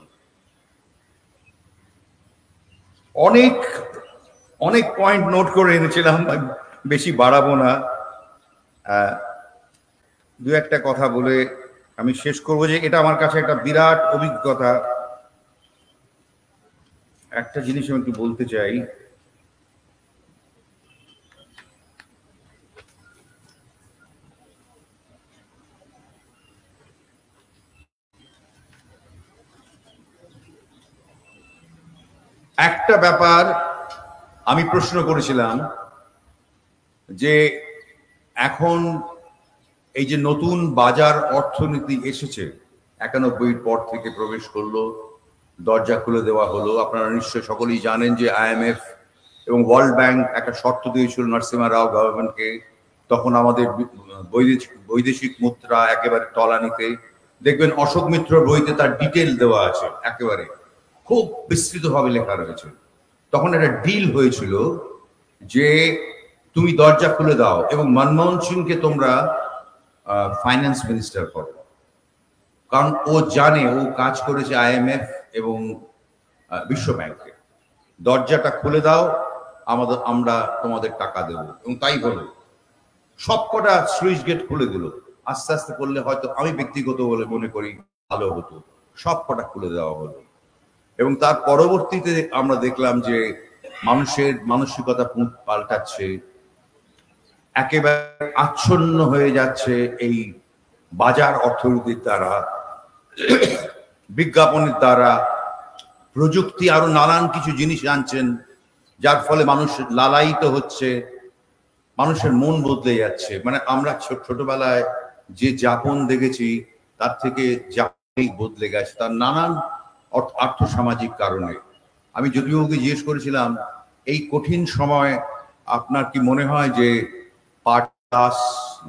অনেক পয়েন্ট নোট করে এনেছিলাম, বেশি বাড়াবো না। দু একটা কথা বলে আমি শেষ করবো যে এটা আমার কাছে একটা বিরাট অভিজ্ঞতা। একটা জিনিস আমি একটু বলতে চাই, একটা ব্যাপার আমি প্রশ্ন করেছিলাম যে এখন এই যে নতুন বাজার অর্থনীতি এসেছে, 91 পর থেকে প্রবেশ করলো, দরজা খুলে দেওয়া হলো। আপনারা নিশ্চয় সকলেই জানেন যে IMF এবং ওয়ার্ল্ড ব্যাংক একটা শর্ত দিয়েছিল নরসিমহা রাও গভর্নমেন্টকে, তখন আমাদের বৈদেশিক মুদ্রা একেবারে তলানিতে। দেখবেন অশোক মিত্রর বইতে তার ডিটেল দেওয়া আছে, একেবারে খুব বিস্তৃতভাবে লেখা রয়েছে। তখন একটা ডিল হয়েছিল যে তুমি দরজা খুলে দাও এবং মনমোহন সিংকে তোমরা ফাইন্যান্স মিনিস্টার করো, কারণ ও জানে ও কাজ করেছে IMF এবং বিশ্ব ব্যাংকে। দরজাটা খুলে দাও, আমরা তোমাদের টাকা দেব। এবং তাই হলো, সবকটা সুইচ গেট খুলে দিল। আস্তে আস্তে করলে হয়তো, আমি ব্যক্তিগত বলে মনে করি ভালো হতো, সবকটা খুলে দেওয়া হলো। এবং তার পরবর্তীতে আমরা দেখলাম যে মানুষের মানসিকতা পাল্টাচ্ছে, একেবারে আচ্ছন্ন হয়ে যাচ্ছে এই বাজার অর্থনীতির দ্বারা, বিজ্ঞাপনের দ্বারা। প্রযুক্তি আরো নানান কিছু জিনিস আনছেন, যার ফলে মানুষ লালায়িত হচ্ছে, মানুষের মন বদলে যাচ্ছে। মানে আমরা ছোটবেলায় যে যাপন দেখেছি তার থেকে যাপনই বদলে গেছে, তার নানান আর্থসামাজিক কারণে। আমি যদিও ওকে জিজ্ঞেস করেছিলাম এই কঠিন সময় আপনার কি মনে হয় যে পাঠ ক্লাস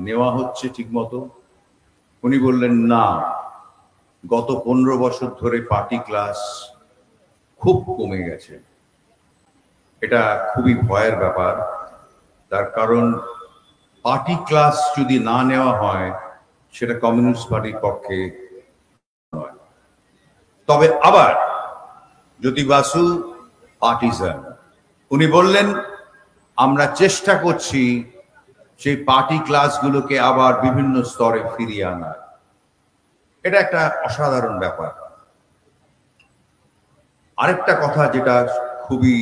নেওয়া হচ্ছে ঠিক মতো? উনি বললেন না, গত 15 বছর ধরে পার্টি ক্লাস খুব কমে গেছে। এটা খুবই ভয়ের ব্যাপার। তার কারণ পার্টি ক্লাস যদি না নেওয়া হয় সেটা কমিউনিস্ট পার্টির পক্ষে নয়। তবে আবার জ্যোতি বাসু পার্টিজান, উনি বললেন আমরা চেষ্টা করছি সেই পার্টি ক্লাসগুলোকে আবার বিভিন্ন স্তরে ফিরিয়ে আনার। এটা একটা অসাধারণ ব্যাপার। আরেকটা কথা যেটা খুবই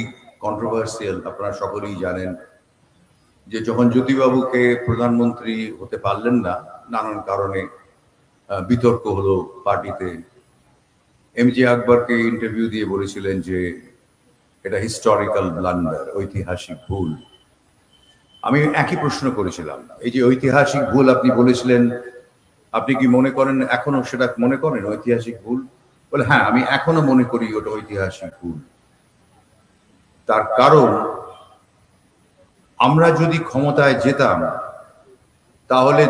কন্ট্রোভার্সিয়াল, আপনারা সকলেই জানেন যে যখন জ্যোতিবাবুকে প্রধানমন্ত্রী হতে পারলেন না নানান কারণে, বিতর্ক হলো পার্টিতে। MJ আকবরকে ইন্টারভিউ দিয়ে বলেছিলেন যে এটা হিস্টোরিক্যাল ব্লান্ডার, ঐতিহাসিক ভুল। আমি একই প্রশ্ন করেছিলাম, এই যে ঐতিহাসিক ভুল আপনি বলেছিলেন, আপনি কি মনে করেন এখনো সেটা মনে করেন ঐতিহাসিক ভুল? বলে হ্যাঁ, আমি এখনো মনে করি ওটা ঐতিহাসিক ভুল। তার কারণ আমরা যদি ক্ষমতায় যেতাম তাহলে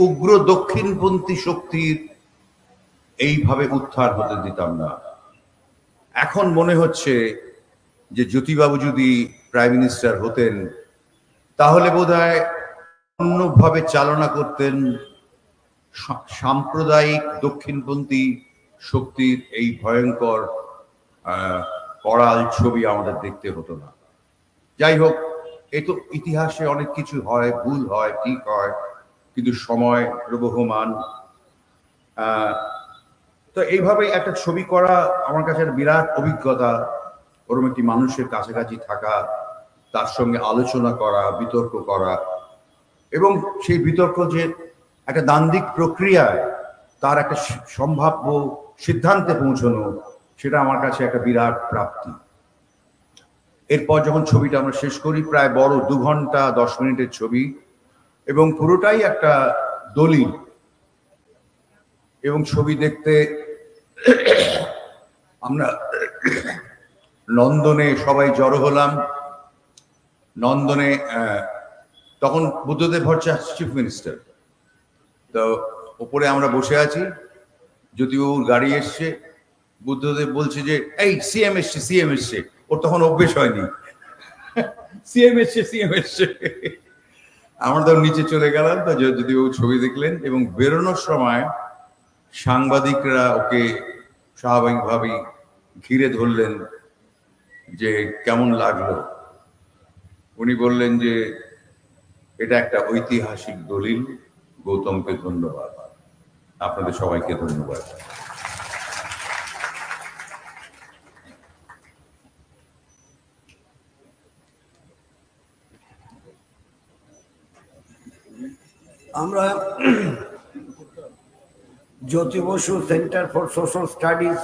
উগ্র দক্ষিণপন্থী শক্তির এইভাবে উত্থান হতে দিতাম না। এখন মনে হচ্ছে যে জ্যোতিবাবু যদি প্রাইম মিনিস্টার হতেন তাহলে বোধহয় অন্যভাবে চালনা করতেন। সাম্প্রদায়িক দক্ষিণপন্থী শক্তির এই ভয়ঙ্কর করাল ছবি আমাদের দেখতে হতো না। যাই হোক, এই তো ইতিহাসে অনেক কিছু হয়, ভুল হয়, ঠিক হয়, কিন্তু সময় প্রবহমান। তো এইভাবে একটা ছবি করা আমার কাছে একটা বিরাট অভিজ্ঞতা। ওরকম একটি মানুষের কাছাকাছি থাকা, তার সঙ্গে আলোচনা করা, বিতর্ক করা, এবং সেই বিতর্ক যে একটা দ্বান্দ্বিক প্রক্রিয়ায় তার একটা সম্ভাব্য সিদ্ধান্তে পৌঁছানো, সেটা আমার কাছে একটা বিরাট প্রাপ্তি। এরপর যখন ছবিটা আমরা শেষ করি, প্রায় বড় 2 ঘন্টা 10 মিনিটের ছবি, এবং পুরোটাই একটা দলিল। এবং ছবি দেখতে আমরা নন্দনে সবাই জড়ো হলাম। নন্দনে তখন বুদ্ধদেব ভট্টাচার্য চিফ মিনিস্টার, তো ওপরে আমরা বসে আছি, জ্যোতিবাবুর গাড়ি এসছে, বুদ্ধদেব বলছে যে এই সিএম এসছে। ওর তখন অভ্যেস হয়নি, সিএম এসছে। আমরা তখন নিচে চলে গেলাম। তো জ্যোতিবাবু ছবি দেখলেন এবং বেরোনোর সময় সাংবাদিকরা ওকে স্বাভাবিকভাবেই ঘিরে ধরলেন যে কেমন লাগলো। উনি বললেন যে এটা একটা ঐতিহাসিক দলিল। গৌতমকে ধন্যবাদ, আপনাদের সবাইকে ধন্যবাদ। আমরা Jyoti Basu centre for social studies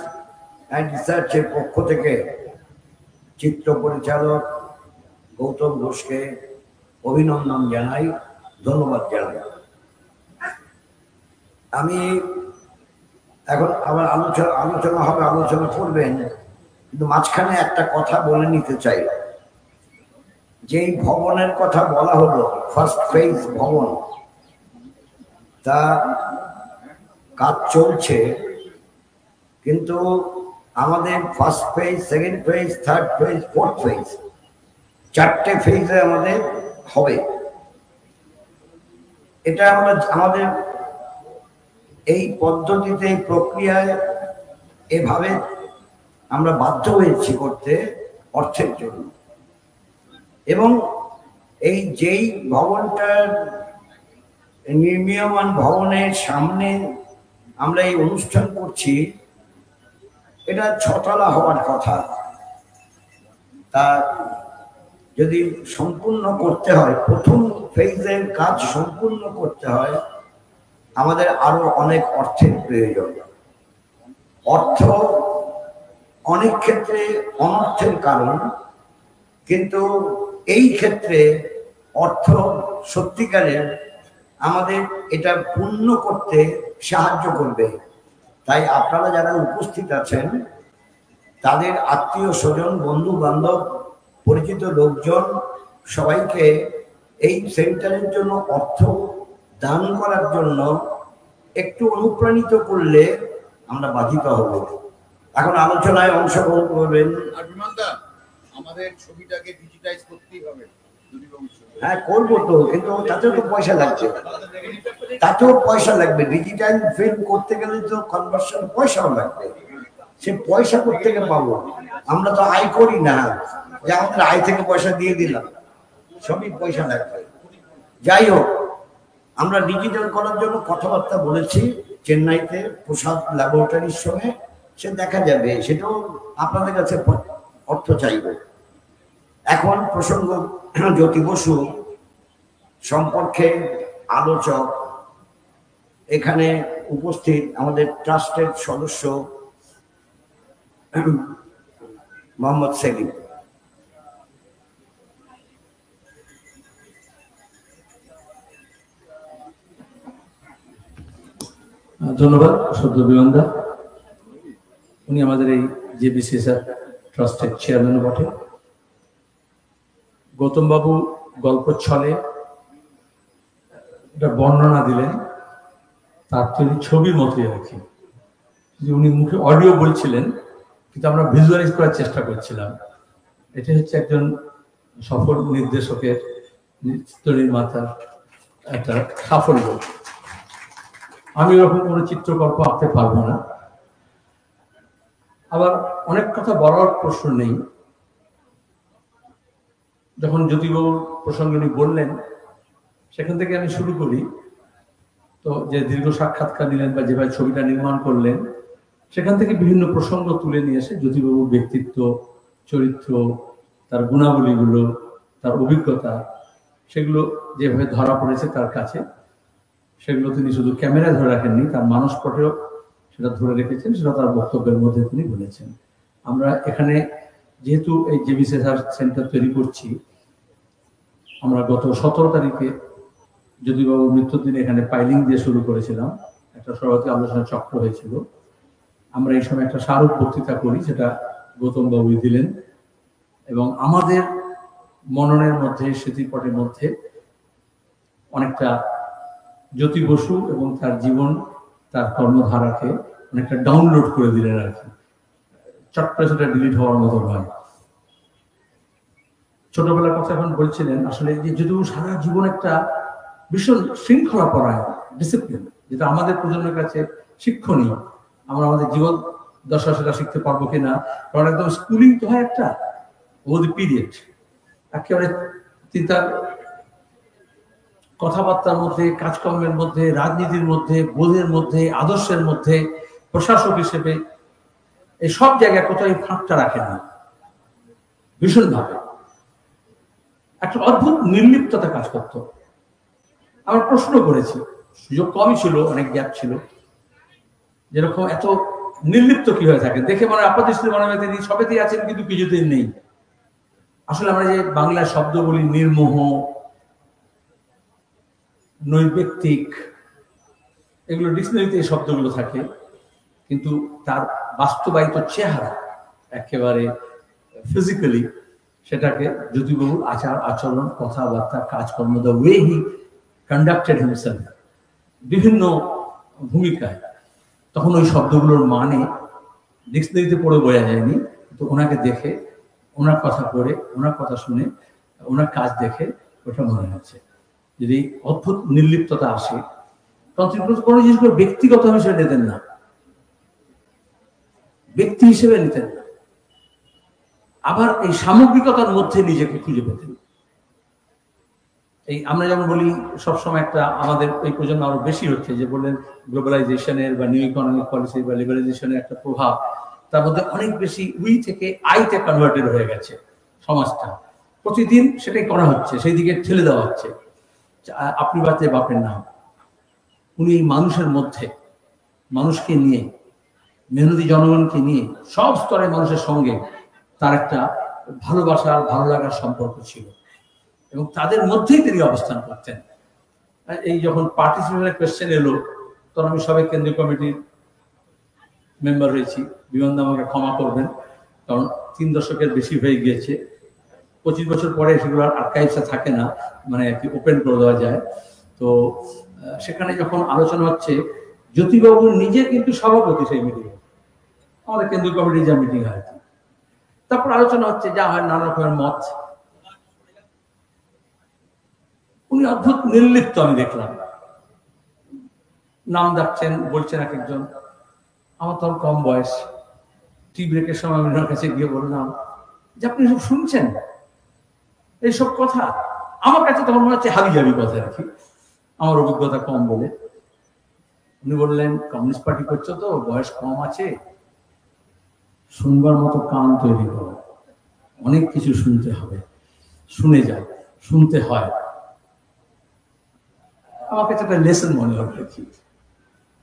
and রিসার্চের পক্ষ থেকে চিত্র পরিচালক গৌতম ঘোষকে অভিনন্দন জানাই, ধন্যবাদ জানাই। আমি এখন আবার আলোচনা হবে, আলোচনা করবেন, কিন্তু মাঝখানে একটা কথা বলে নিতে চাই। যেই ভবনের কথা বলা হলো, ফার্স্ট ফেজ ভবন, তা কাজ চলছে, কিন্তু আমাদের first phase, second phase, third phase, fourth phase, 4টে ফেজে আমাদের হবে। এটা আমাদের এই পদ্ধতিতে, এই প্রক্রিয়ায় এভাবে আমরা বাধ্য হয়েছি করতে অর্থের জন্য। এবং এই যেই ভবনটার নির্মীয়মান ভবনের সামনে আমরা এই অনুষ্ঠান করছি, এটা 6তলা হওয়ার কথা। তা যদি সম্পূর্ণ করতে হয়, প্রথম ফেজের কাজ সম্পূর্ণ করতে হয়, আমাদের আরো অনেক অর্থের প্রয়োজন। অর্থ অনেক ক্ষেত্রে অনর্থের কারণ, কিন্তু এই ক্ষেত্রে অর্থ সত্যিকারের আমাদের এটা পূর্ণ করতে সাহায্য করবে। তাই আপনারা যারা উপস্থিত আছেন, তাদের আত্মীয় স্বজন, বন্ধু বান্ধব, পরিচিত লোকজন, সবাইকে এই সেন্টারের জন্য অর্থ দান করার জন্য একটু অনুপ্রাণিত করলে আমরা বাধিত হব। এখন আলোচনায় অংশগ্রহণ করবেন। আমাদের ছবিটাকে ডিজিটাইজ করতেই হবে। হ্যাঁ, করবো তো, কিন্তু তাতেও তো পয়সা লাগছে, তাতেও পয়সা লাগবে। ডিজিটাল ফিল্ম করতে গেলে তো কনভার্সন পয়সাও লাগবে। সে পয়সা কোত্থেকে পাবো? আমরা তো আয় করি না যে আমাদের আয় থেকে পয়সা দিয়ে দিলাম, সবই পয়সা লাগবে। যাই হোক, আমরা ডিজিটাল করার জন্য কথাবার্তা বলেছি চেন্নাইতে প্রসাদ ল্যাবরেটরির সঙ্গে। সে দেখা যাবে, সেটাও আপনাদের কাছে অর্থ চাইবে। এখন প্রসঙ্গ জ্যোতি বসু সম্পর্কে আলোচক এখানে উপস্থিত, আমাদের ট্রাস্টের সদস্য মোহাম্মদ সেলিম। ধন্যবাদ সদ্য বিমানদা। উনি আমাদের এই জেবিসিএসআর ট্রাস্টের চেয়ারম্যানও বটে। গৌতম বাবু গল্প ছলে এটা বর্ণনা দিলেন, তার তৈরি ছবির মতোই আর কি। উনি মুখে অডিও বলছিলেন, কিন্তু আমরা ভিজুয়ালাইজ করার চেষ্টা করছিলাম। এটা হচ্ছে একজন সফল নির্দেশকের, চিত্রনির্মাতার একটা সাফল্য। আমি ওরকম কোনো চিত্রকল্প আঁকতে পারবো না। আবার অনেক কথা বলার প্রশ্ন নেই। যখন জ্যোতিবাবুর প্রসঙ্গে উনি বললেন, সেখান থেকে আমি শুরু করি। তো যে দীর্ঘ সাক্ষাৎকার নিলেন বা যেভাবে ছবিটা নির্মাণ করলেন, সেখান থেকে বিভিন্ন প্রসঙ্গ তুলে নিয়ে এসে জ্যোতিবাবুর ব্যক্তিত্ব, চরিত্র, তার গুণাবলীগুলো, তার অভিজ্ঞতা, সেগুলো যেভাবে ধরা পড়েছে তার কাছে, সেগুলো তিনি শুধু ক্যামেরায় ধরে রাখেননি, তার মানসপটেও সেটা ধরে রেখেছেন। সেটা তার বক্তব্যের মধ্যে তিনি বলেছেন। আমরা এখানে যেহেতু এই জেবিসিএসআর সেন্টার তৈরি করছি, আমরা গত 17 তারিখে জ্যোতিবাবুর মৃত্যুর দিনে এখানে পাইলিং দিয়ে শুরু করেছিলাম। একটা সর্বাধিক আলোচনা চক্র হয়েছিল। আমরা এই সময় একটা স্মারক বক্তৃতা করি, সেটা গৌতম বাবু দিলেন। এবং আমাদের মননের মধ্যে, স্মৃতিপটের মধ্যে অনেকটা জ্যোতি বসু এবং তার জীবন, তার কর্মধারাকে অনেকটা ডাউনলোড করে দিলেন আর কি। চটপটে সেটা ডিলিট হওয়ার মতো নয়। ছোটবেলার কথা এখন বলছিলেন, আসলে যে যদি সারা জীবন একটা ভীষণ শৃঙ্খলা পরায়ণ, ডিসিপ্লিন, যেটা আমাদের প্রজন্মের কাছে শিক্ষণীয়। আমরা আমাদের জীবন দশা সেটা শিখতে পারবো কিনা, কারণ একদম স্কুলিং তো হয় একটা অবধি পিরিয়ড, একেবারে চিন্তার কথাবার্তার মধ্যে, কাজকর্মের মধ্যে, রাজনীতির মধ্যে, বোধের মধ্যে, আদর্শের মধ্যে, প্রশাসক হিসেবে এই সব জায়গায় কোথাও এই ফাঁকটা রাখেন না ভীষণভাবে। একটা অদ্ভুত নির্লিপ্ততা কাজ করত। আমরা প্রশ্ন করেছি, সুযোগ কমই ছিল, অনেক গ্যাপ ছিল, যেরকম এত নির্লিপ্ত কি হয়ে থাকে দেখে মনে আপাতদৃষ্টিতে মনে হয় তিনি সবেতেই আছেন কিন্তু কিছুতেই নেই। আসলে আমরা যে বাংলায় শব্দ বলি নির্মোহ, নৈর্ব্যক্তিক, এগুলো ডিকশনারিতে এই শব্দগুলো থাকে। কিন্তু তার বাস্তবায়িত চেহারা একেবারে ফিজিক্যালি সেটাকে জ্যোতিবাবুর আচার আচরণ কথাবার্তা কাজকর্ম, the way he conducted himself বিভিন্ন ভূমিকায়, তখন ওই শব্দগুলোর মানে ডিকশনারিতে পড়ে বোঝা যায়নি, তো ওনাকে দেখে, ওনার কথা পড়ে, ওনার কথা শুনে, ওনার কাজ দেখে ওটা মনে হচ্ছে যদি অদ্ভুত নির্লিপ্ততা আসে, তখন তিনি কোনো জিনিস করে ব্যক্তিগত হিসেবে নিতেন না, ব্যক্তি হিসেবে নিতেন না, আবার এই সামগ্রিকতার মধ্যে নিজেকে খুঁজে পেতেন। এই আমরা যেমন বলি সবসময় একটা আমাদের এই প্রজন্ম আরো বেশি হচ্ছে যে বললেন গ্লোবালাইজেশনের বা নিউ ইকোনমিক পলিসি বা লিবারালাইজেশনের একটা প্রভাব, তার মধ্যে অনেক বেশি উই থেকে আইতে কনভার্টেড হয়ে গেছে সমাজটা, প্রতিদিন সেটাই করা হচ্ছে, সেই দিকে ঠেলে দেওয়া হচ্ছে। আপনি বাঁচে বাপের নাম, উনি এই মানুষের মধ্যে মানুষকে নিয়ে, মেহনতি জনগণকে নিয়ে সব স্তরের মানুষের সঙ্গে তার একটা ভালোবাসার ভালো লাগার সম্পর্ক ছিল এবং তাদের মধ্যেই তিনি অবস্থান করতেন। এই যখন পার্টিসিপেশনের কোয়েশ্চেন এলো তখন আমি সবাই কেন্দ্রীয় কমিটির মেম্বার হয়েছি। বিমানদা আমাকে ক্ষমা করবেন, কারণ 3 দশকের বেশি হয়ে গিয়েছে, 25 বছর পরে সেগুলো আর্কাইভসে থাকে না, মানে কি ওপেন করে দেওয়া যায়। তো সেখানে যখন আলোচনা হচ্ছে, জ্যোতিবাবু নিজে কিন্তু সভাপতি সেই মিটিংয়ে, আমাদের কেন্দ্রীয় কমিটির যা মিটিং হয়, তারপর আলোচনা হচ্ছে, যা হয় নানা রকমের মত, উনি অদ্ভুত নির্লিপ্ত আমি দেখলাম, নাম ডাকছেন, বলছেন এক একজন। আমার তখন কম বয়স, টি ব্রেকের সময় আমি ওনার কাছে গিয়ে বললাম যে আপনি সব শুনছেন এইসব কথা? আমার কাছে তখন মনে হচ্ছে হাবি জাবি কথা আর কি, আমার অভিজ্ঞতা কম বলে। উনি বললেন, কমিউনিস্ট পার্টি করছো তো, বয়স কম আছে, শুনবার মতো কান তৈরি করো, অনেক কিছু শুনতে হবে, শুনে যাও, শুনতে হয়। আমার কাছে একটা লেসন মনে হলো আর কি,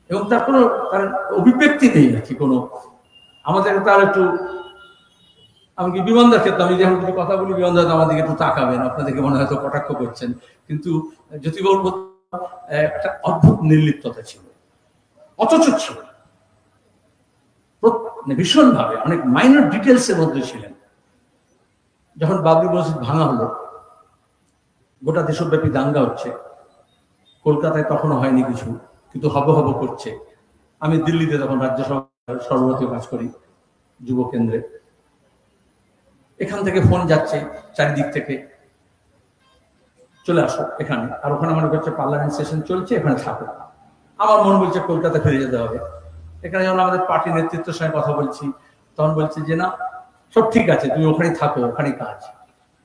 এবং তার কোনো অভিব্যক্তি নেই আর কি কোনো। আমাদের তার একটু, আমি কি বিমানদার ক্ষেত্রে আমি যখন কিছু কথা বলি, বিমানদার আমাদেরকে একটু তাকাবেন, আপনাদেরকে মনে হয়তো কটাক্ষ করছেন, কিন্তু জ্যোতিবাবুর একটা অদ্ভুত নির্লিপ্ততা ছিল, অথচ ছিল ভীষণ ভাবে অনেক মাইনর ডিটেলস এর মধ্যে ছিলেন। যখন বাবরি মসজিদ ভাঙা হলো, গোটা দেশব্যাপী দাঙ্গা হচ্ছে, কলকাতায় তখনও হয়নি কিছু, কিন্তু হব হব করছে। আমি দিল্লিতে তখন রাজ্যসভার সর্বভারতীয় কাজ করি, যুব কেন্দ্রে। এখান থেকে ফোন যাচ্ছে চারিদিক থেকে, চলে আসো এখানে, আর ওখানে মনে করছে পার্লামেন্ট সেশন চলছে, এখানে থাকো। আমার মন বলছে কলকাতা ফিরে যেতে হবে। এখানে যখন আমাদের পার্টি নেতৃত্বের সঙ্গে কথা বলছি, তখন বলছে যে না, সব ঠিক আছে, তুমি ওখানেই থাকো, ওখানেই কাজ।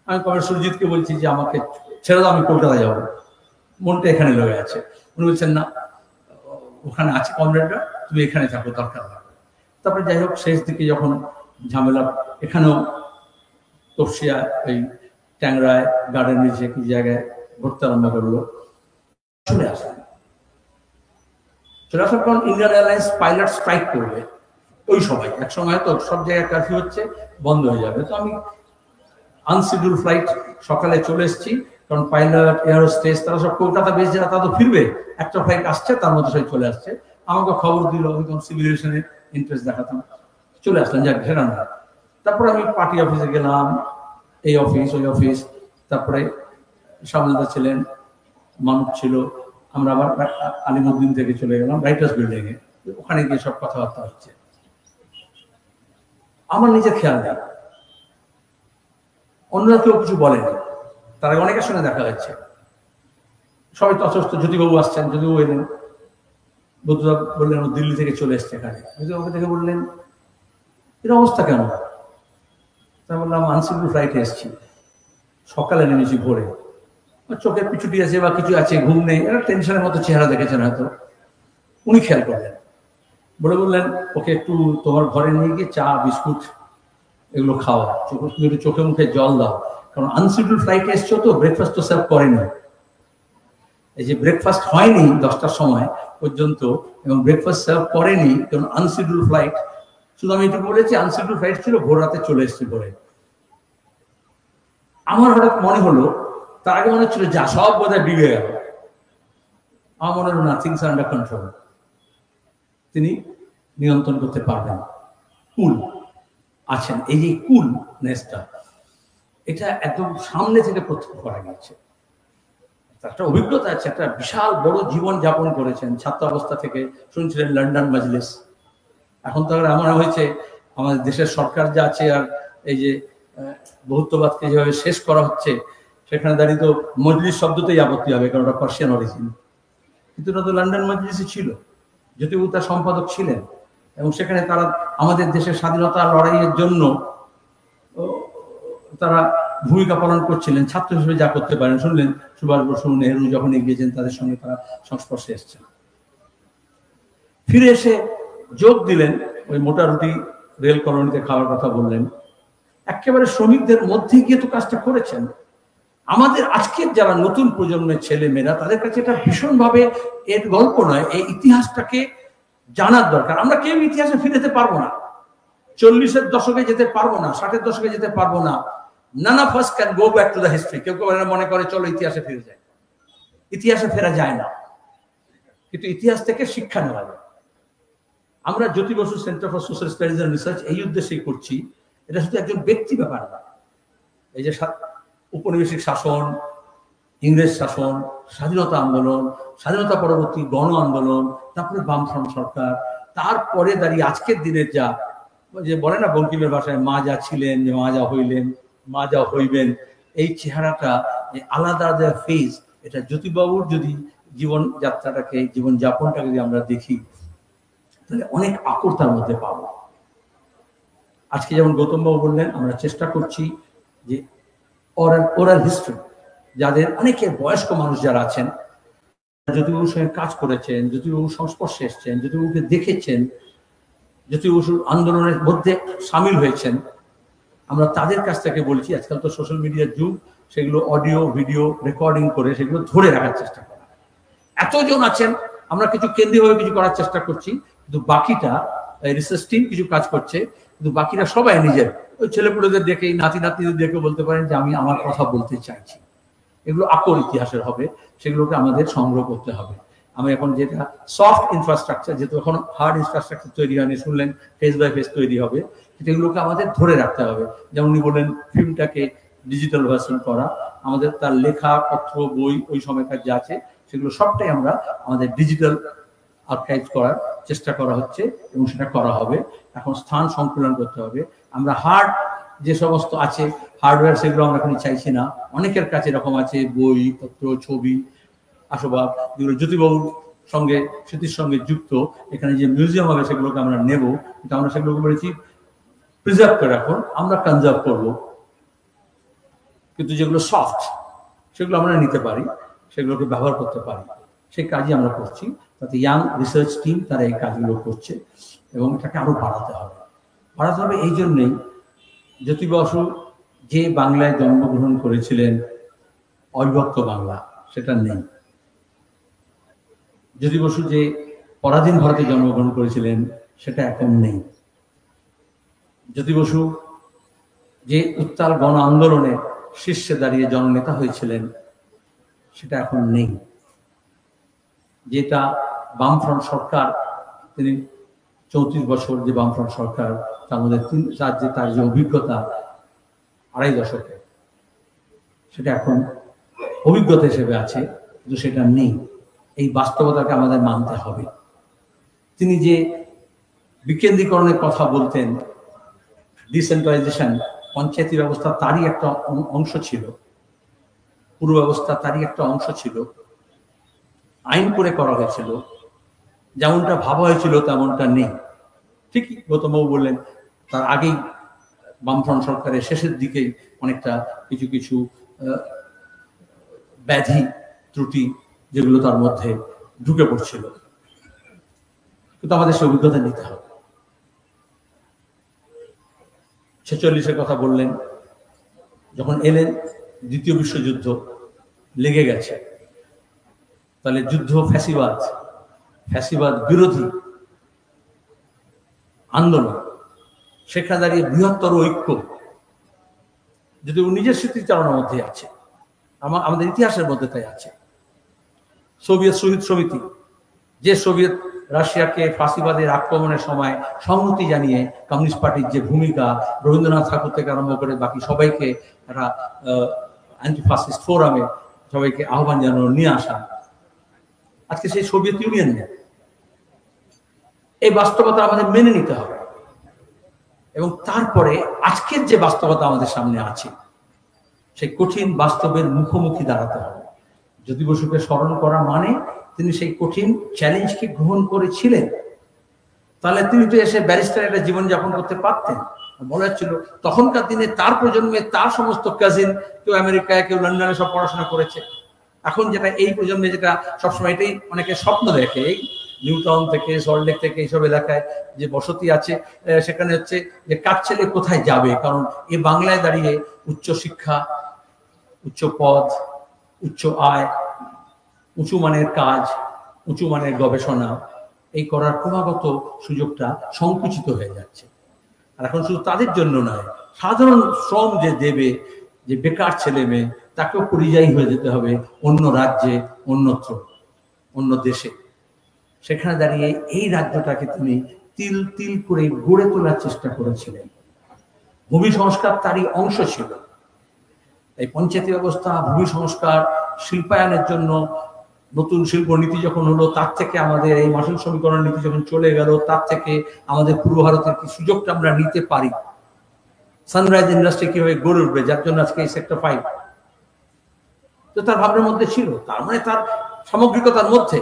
আমি কবে সুরজিৎকে বলছি যে আমাকে ছেড়ে দাও, আমি কলকাতা যাবো, মনটা এখানে লেগে আছে। উনি বলছেন না, ওখানে আছে কমরেডরা, তুমি এখানে থাকো, দরকার হয়। তারপরে যাই হোক, শেষ দিকে যখন ঝামেলা, এখানেও তপসিয়া এই ট্যাংরায় গার্ডেন নিচে কি জায়গায় ঘুরতে আরম্ভ করলো, চলে আসলেন। চলে আসার পর ইন্ডিয়ান এয়ারলাইন্স পাইলট স্ট্রাইক করবে ওই সময়, এক সময় তো সব জায়গায় কারফিউ হচ্ছে, বন্ধ হয়ে যাবে। তো আমি আনশিডিউল ফ্লাইট সকালে চলে এসেছি, কারণ পাইলট, এয়ারোস্টেস তারা সব কলকাতা বেস, যারা তারা তো ফিরবে, একটা ফ্লাইট আসছে, তার মধ্যে সবাই চলে আসছে। আমাকে খবর দিল, আমি তখন সিভিল এভিয়েশনের ইন্টারেস্ট দেখাতাম, চলে আসলাম, যাক ঘেরা না। তারপরে আমি পার্টি অফিসে গেলাম, এই অফিস ওই অফিস, তারপরে সামনেদা ছিলেন, মানুষ ছিল, আমরা আবার আলিমুদ্দিন থেকে চলে গেলাম রাইটার্স বিল্ডিং এ, ওখানে গিয়ে সব কথাবার্তা হচ্ছে। আমার নিজের খেয়াল নেই, অন্যরা কেউ কিছু বলেনি, তারা অনেকের সঙ্গে দেখা যাচ্ছে, সবাই তথস্থ। জ্যোতিবাবু আসছেন, জ্যোতিবাবু এলেন, বন্ধুরা বললেন দিল্লি থেকে চলে এসছে এখানে। জ্যোতিবাবুকে দেখে বললেন, এর অবস্থা কেন? তা বললাম, আনশিডিউল ফ্লাইটে এসেছি, সকালে নেমেছি ভোরে, চোখের পিছুটি আছে বা কিছু আছে, ঘুম নেই, একটা টেনশনের মতো চেহারা দেখেছেন হয়তো। উনি খেয়াল করলেন, বললেন ওকে একটু তোমার ঘরে নিয়ে গিয়ে চা বিস্কুট এগুলো খাওয়া, তুমি একটু চোখে মুখে জল দাও, কারণ আনশিডিউল ফ্লাইটে এসছো তো, ব্রেকফাস্ট তো সার্ভ করেনি। এই যে ব্রেকফাস্ট হয়নি 10টার সময় পর্যন্ত, এবং ব্রেকফাস্ট সার্ভ করেনি, কারণ আনশিডিউল ফ্লাইট। শুধু আমি এটুকু বলেছি, আনশিডিউল ফ্লাইট ছিল, ভোর রাতে চলে এসেছি ভোরে। আমার হঠাৎ মনে হলো, তার আগে মনে হচ্ছিল যা সব বোধহয় বিগড়ে গেল, আমার মনে হলো না, থিংস আর আন্ডার কন্ট্রোল। তিনি নিয়ন্ত্রণ করতে পারবেন। কুল আছেন, এই যে কুলনেসটা, এটা একদম সামনে থেকে প্রত্যক্ষ করা গেছে। একটা অভিজ্ঞতা আছে, একটা বিশাল বড় জীবন যাপন করেছেন ছাত্র অবস্থা থেকে, শুনছিলেন লন্ডন মজলিস। এখন তো এমন হয়েছে আমাদের দেশের সরকার যা আছে, আর এই যে বহুত্ববাদকে যেভাবে শেষ করা হচ্ছে, সেখানে দাঁড়িয়ে তো মজলিস শব্দতেই আপত্তি হবে, কারণ ওটা পার্সিয়ান অরিজিন। কিন্তু ওটা তো লন্ডন মজলিসই ছিল, যদিও তার সম্পাদক ছিলেন, এবং সেখানে তারা আমাদের দেশের স্বাধীনতা লড়াইয়ের জন্য তারা ভূমিকা পালন করছিলেন, ছাত্র হিসেবে যা করতে পারেন। শুনলেন সুভাষ বসু, নেহরু যখন এগিয়েছেন, তাদের সঙ্গে তারা সংস্পর্শে এসছেন। ফিরে এসে যোগ দিলেন, ওই মোটা রুটি রেল কলোনিতে খাওয়ার কথা বললেন, একেবারে শ্রমিকদের মধ্যে গিয়ে তো কাজটা করেছেন। আমাদের আজকের যারা নতুন প্রজন্মের ছেলে মেয়েরা, তাদের কাছে এটা ভীষণভাবে এর গল্প নয়, এই ইতিহাসটাকে জানার দরকার। আমরা কেউ ইতিহাসে ফিরে যেতে পারবো না, 40-এর দশকে যেতে পারবো না, 60-এর দশকে যেতে পারবো না। none of us can go back to the history। কেউ কেউ মনে করে চলো ইতিহাসে ফিরে যায়, ইতিহাসে ফেরা যায় না, কিন্তু ইতিহাস থেকে শিক্ষা নেওয়া যায়। আমরা Jyoti Basu centre for social studies and research এই উদ্দেশ্যেই করছি। এটা শুধু একজন ব্যক্তি ব্যাপার না। এই যে উপনিবেশিক শাসন, ইংরেজ শাসন, স্বাধীনতা আন্দোলন, স্বাধীনতা পরবর্তী গণ আন্দোলন, তারপরে বামফ্রন্ট সরকার, তারপরে দাঁড়িয়ে আজকের দিনের যা, যে বলে না বঙ্কিমের ভাষায়, মা যা ছিলেন, যে মা যা হইলেন, মা যা হইবেন, এই চেহারাটা, আলাদা আলাদা ফেজ, এটা জ্যোতিবাবুর যদি জীবন যাত্রাটাকে, জীবন যাপনটাকে যদি আমরা দেখি, তাহলে অনেক আকর তার মধ্যে পাবো। আজকে যেমন গৌতমবাবু বললেন, আমরা চেষ্টা করছি যে ওরাল হিস্ট্রি, যাদের অনেকের বয়স্ক মানুষ যারা আছেন, জ্যোতিবাবুর সঙ্গে কাজ করেছেন, জ্যোতিবাবুর সংস্পর্শে এসছেন, জ্যোতিবাবুকে দেখেছেন, জ্যোতিবাবুর আন্দোলনের মধ্যে সামিল হয়েছেন, আমরা তাদের কাছ থেকে বলছি, আজকাল তো সোশ্যাল মিডিয়ার যুগ, সেগুলো অডিও ভিডিও রেকর্ডিং করে সেগুলো ধরে রাখার চেষ্টা করা। এতজন আছেন, আমরা কিছু কেন্দ্রীয়ভাবে কিছু করার চেষ্টা করছি, কিন্তু বাকিটা রিসার্চ টিম কিছু কাজ করছে, কিন্তু বাকিরা সবাই নিজের ওই ছেলেপুলেদের দেখে, নাতি নাতিদের দেখে বলতে পারেন যে আমি আমার কথা বলতে চাইছি। এগুলো আকর ইতিহাসের হবে, সেগুলোকে আমাদের সংগ্রহ করতে হবে। আমি এখন যেটা সফট ইনফ্রাস্ট্রাকচার, যেহেতু এখন হার্ড ইনফ্রাস্ট্রাকচার তৈরি হয়নি, শুনলেন ফেস বাই ফেস তৈরি হবে, সেগুলোকে আমাদের ধরে রাখতে হবে। যেমন উনি বললেন ফিল্মটাকে ডিজিটাল ভার্সন করা, আমাদের তার লেখা পত্র বই ওই সময়কার যা আছে সেগুলো সবটাই আমরা আমাদের ডিজিটাল আর্কাইভ করার চেষ্টা করা হচ্ছে, এবং সেটা করা হবে। এখন স্থান সংকুলন করতে হবে। আমরা হার্ড যে সমস্ত আছে হার্ডওয়্যার, সেগুলো আমরা এখন চাইছি না। অনেকের কাছে এরকম আছে বই পত্র, ছবি, আসবাব, যেগুলো জ্যোতিবাবুর সঙ্গে স্মৃতির সঙ্গে যুক্ত। এখানে যে মিউজিয়াম হবে সেগুলোকে আমরা নেব, কিন্তু আমরা সেগুলোকে বলেছি প্রিজার্ভ করে রাখুন, আমরা কনজার্ভ করব। কিন্তু যেগুলো সফট, সেগুলো আমরা নিতে পারি, সেগুলোকে ব্যবহার করতে পারি, সেই কাজই আমরা করছি। তাতে ইয়াং রিসার্চ টিম তারা এই কাজগুলো করছে, এবং এটাকে আরো বাড়াতে হবে। বাড়াতে হবে এই জন্যেই, জ্যোতি বসু যে বাংলায় জন্মগ্রহণ করেছিলেন, অবিভক্ত বাংলা, সেটা নেই। জ্যোতি বসু যে পরাধীন ভারতে জন্মগ্রহণ করেছিলেন, সেটা এখন নেই। জ্যোতি বসু যে উত্তাল গণ আন্দোলনে শীর্ষে দাঁড়িয়ে জননেতা হয়েছিলেন, সেটা এখন নেই। যেটা বামফ্রন্ট সরকার, তিনি 34 বছর যে বামফ্রন্ট সরকার, তার মধ্যে তার যে অভিজ্ঞতা 2.5 দশকে, সেটা এখন অভিজ্ঞতা হিসেবে আছে, কিন্তু সেটা নেই। এই বাস্তবতাকে আমাদের মানতে হবে। তিনি যে বিকেন্দ্রীকরণের কথা বলতেন, ডিসেন্ট্রালাইজেশন, পঞ্চায়েতি ব্যবস্থা তারই একটা অংশ ছিল, পুরো ব্যবস্থা তারই একটা অংশ ছিল। আইন করে করা হয়েছিল, যেমনটা ভাবা হয়েছিল তেমনটা নেই। ঠিকই গৌতমবাবু বললেন, তার আগেই বামফ্রন্ট সরকারের শেষের দিকেই অনেকটা কিছু কিছু ব্যাধি ত্রুটি যেগুলো তার মধ্যে ঢুকে পড়ছিল, কিন্তু আমাদের সে অভিজ্ঞতা নিতে হবে। 46-এর কথা বললেন, যখন এলেন দ্বিতীয় বিশ্বযুদ্ধ লেগে গেছে, তাহলে যুদ্ধ ফ্যাসিবাদ বিরোধী আন্দোলন, সেখানে দাঁড়িয়ে বৃহত্তর ঐক্য, যদি নিজের স্মৃতিচারণার মধ্যে আছে, আমাদের ইতিহাসের মধ্যে তাই আছে। সোভিয়েত শহীদ সমিতি, যে সোভিয়েত রাশিয়াকে ফাঁসিবাদের আক্রমণের সময় সংহতি জানিয়ে কমিউনিস্ট পার্টির যে ভূমিকা, রবীন্দ্রনাথ ঠাকুর থেকে আরম্ভ করে বাকি সবাইকে একটা অ্যান্টি ফাসিস্ট ফোরামে সবাইকে আহ্বান জানানো নিয়ে আসা, আজকে সেই সোভিয়েত ইউনিয়ন নেই। এই বাস্তবতা আমাদের মেনে নিতে হবে এবং তারপরে আজকের যে বাস্তবতা আমাদের সামনে আছে সেই কঠিন বাস্তবের মুখোমুখি দাঁড়াতে হবে। জ্যোতি বসুকে স্মরণ করা মানে তিনি সেই কঠিন চ্যালেঞ্জকে গ্রহণ করেছিলেন, তাহলে তিনি তো এসে ব্যারিস্টার একটা জীবনযাপন করতে পারতেন। বলা হচ্ছিল তখনকার দিনে তার প্রজন্মে তার সমস্ত কাজিন কেউ আমেরিকায় কেউ লন্ডনে সব পড়াশোনা করেছে। এখন যেটা এই প্রজন্মে যেটা সবসময় এটাই অনেকে স্বপ্ন দেখে, এই নিউটাউন থেকে সল্টলেক থেকে এইসব এলাকায় যে বসতি আছে সেখানে হচ্ছে যে কার ছেলে কোথায় যাবে, কারণ এ বাংলায় দাঁড়িয়ে উচ্চ শিক্ষা, উচ্চ পদ, উচ্চ আয়, উঁচু মানের কাজ, উঁচু মানের গবেষণা এই করার ক্রমাগত সুযোগটা সংকুচিত হয়ে যাচ্ছে। আর এখন শুধু তাদের জন্য নয়, সাধারণ শ্রম যে দেবে, যে বেকার ছেলে মেয়ে তাকেও পরিযায়ী হয়ে যেতে হবে অন্য রাজ্যে, অন্যত্র, অন্য দেশে। সেখানে দাঁড়িয়ে এই রাজ্যটাকে তিনি তিল তিল করে গড়ে তোলার চেষ্টা করেছিলেন। ভূমি সংস্কার তারই অংশ ছিল। এই পঞ্চায়েতি ব্যবস্থা, ভূমি সংস্কার, শিল্পায়নের জন্য নতুন শিল্প নীতি যখন হলো, তার থেকে আমাদের এই মাসুল সমীকরণ নীতি যখন চলে গেল, তার থেকে আমাদের পূর্ব ভারতের কি সুযোগটা আমরা নিতে পারি, সানরাইজ ইন্ডাস্ট্রি কিভাবে গড়ে উঠবে, যার জন্য আজকে এই সেক্টর 5 তো তার ভাবনার মধ্যে ছিল, তার মানে তার সামগ্রিকতার মধ্যে।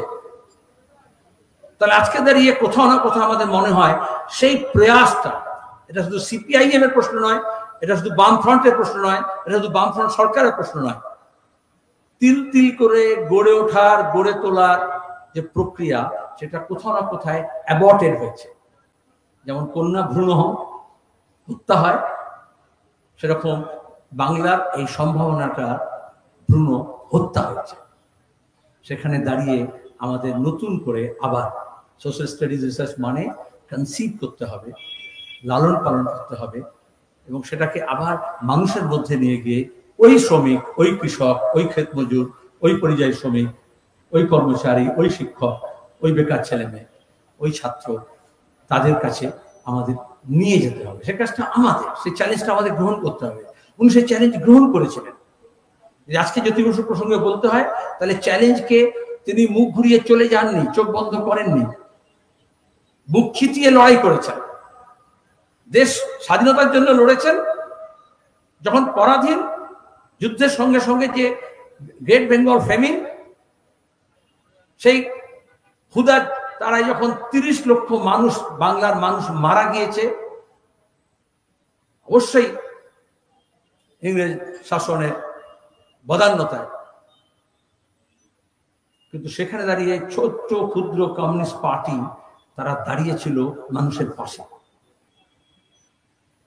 তাহলে আজকে দাঁড়িয়ে কোথাও না কোথাও আমাদের মনে হয় সেই প্রয়াসটা, এটা শুধু সিপিআইএম এর প্রশ্ন নয়, এটা শুধু বামফ্রন্টের প্রশ্ন নয়, এটা শুধু বামফ্রন্ট সরকারের প্রশ্ন নয়, তিল তিল করে গড়ে ওঠার, গড়ে তোলার যে প্রক্রিয়া সেটা কোথাও না কোথায় অ্যাবর্টেড হয়েছে। যেমন কন্যা ভ্রূণ হত্যা হয়, সেরকম বাংলার এই সম্ভাবনাটা ভ্রূণ হত্যা হয়েছে। সেখানে দাঁড়িয়ে আমাদের নতুন করে আবার সোশ্যাল স্টাডিজ রিসার্চ মানে কনসিভ করতে হবে, লালন পালন করতে হবে এবং সেটাকে আবার মানুষের মধ্যে নিয়ে গিয়ে ওই শ্রমিক, ওই কৃষক, ওই ক্ষেত মজুর, ওই পরিযায়ী শ্রমিক, ওই কর্মচারী, ওই শিক্ষক, ওই বেকার ছেলে মেয়ে, ওই ছাত্র, তাদের কাছে আমাদের নিয়ে যেতে হবে। সে কাজটা আমাদের, সেই চ্যালেঞ্জটা আমাদের গ্রহণ করতে হবে। উনি সেই চ্যালেঞ্জ গ্রহণ করেছিলেন। আজকে জ্যোতি বসু প্রসঙ্গে বলতে হয়, তাহলে চ্যালেঞ্জকে তিনি মুখ ঘুরিয়ে চলে যাননি, চোখ বন্ধ করেননি, বুক খিচিয়ে লড়াই করেছেন। দেশ স্বাধীনতার জন্য লড়েছেন। যখন পরাধীন, যুদ্ধের সঙ্গে সঙ্গে যে গ্রেট বেঙ্গল ফেমিন, সেই হুদা তারাই যখন 30 লক্ষ মানুষ, বাংলার মানুষ মারা গিয়েছে, অবশ্যই ইংরেজ শাসনের বদান্যতায়, কিন্তু সেখানে দাঁড়িয়ে ছোট্ট ক্ষুদ্র কমিউনিস্ট পার্টি তারা দাঁড়িয়েছিল মানুষের পাশে।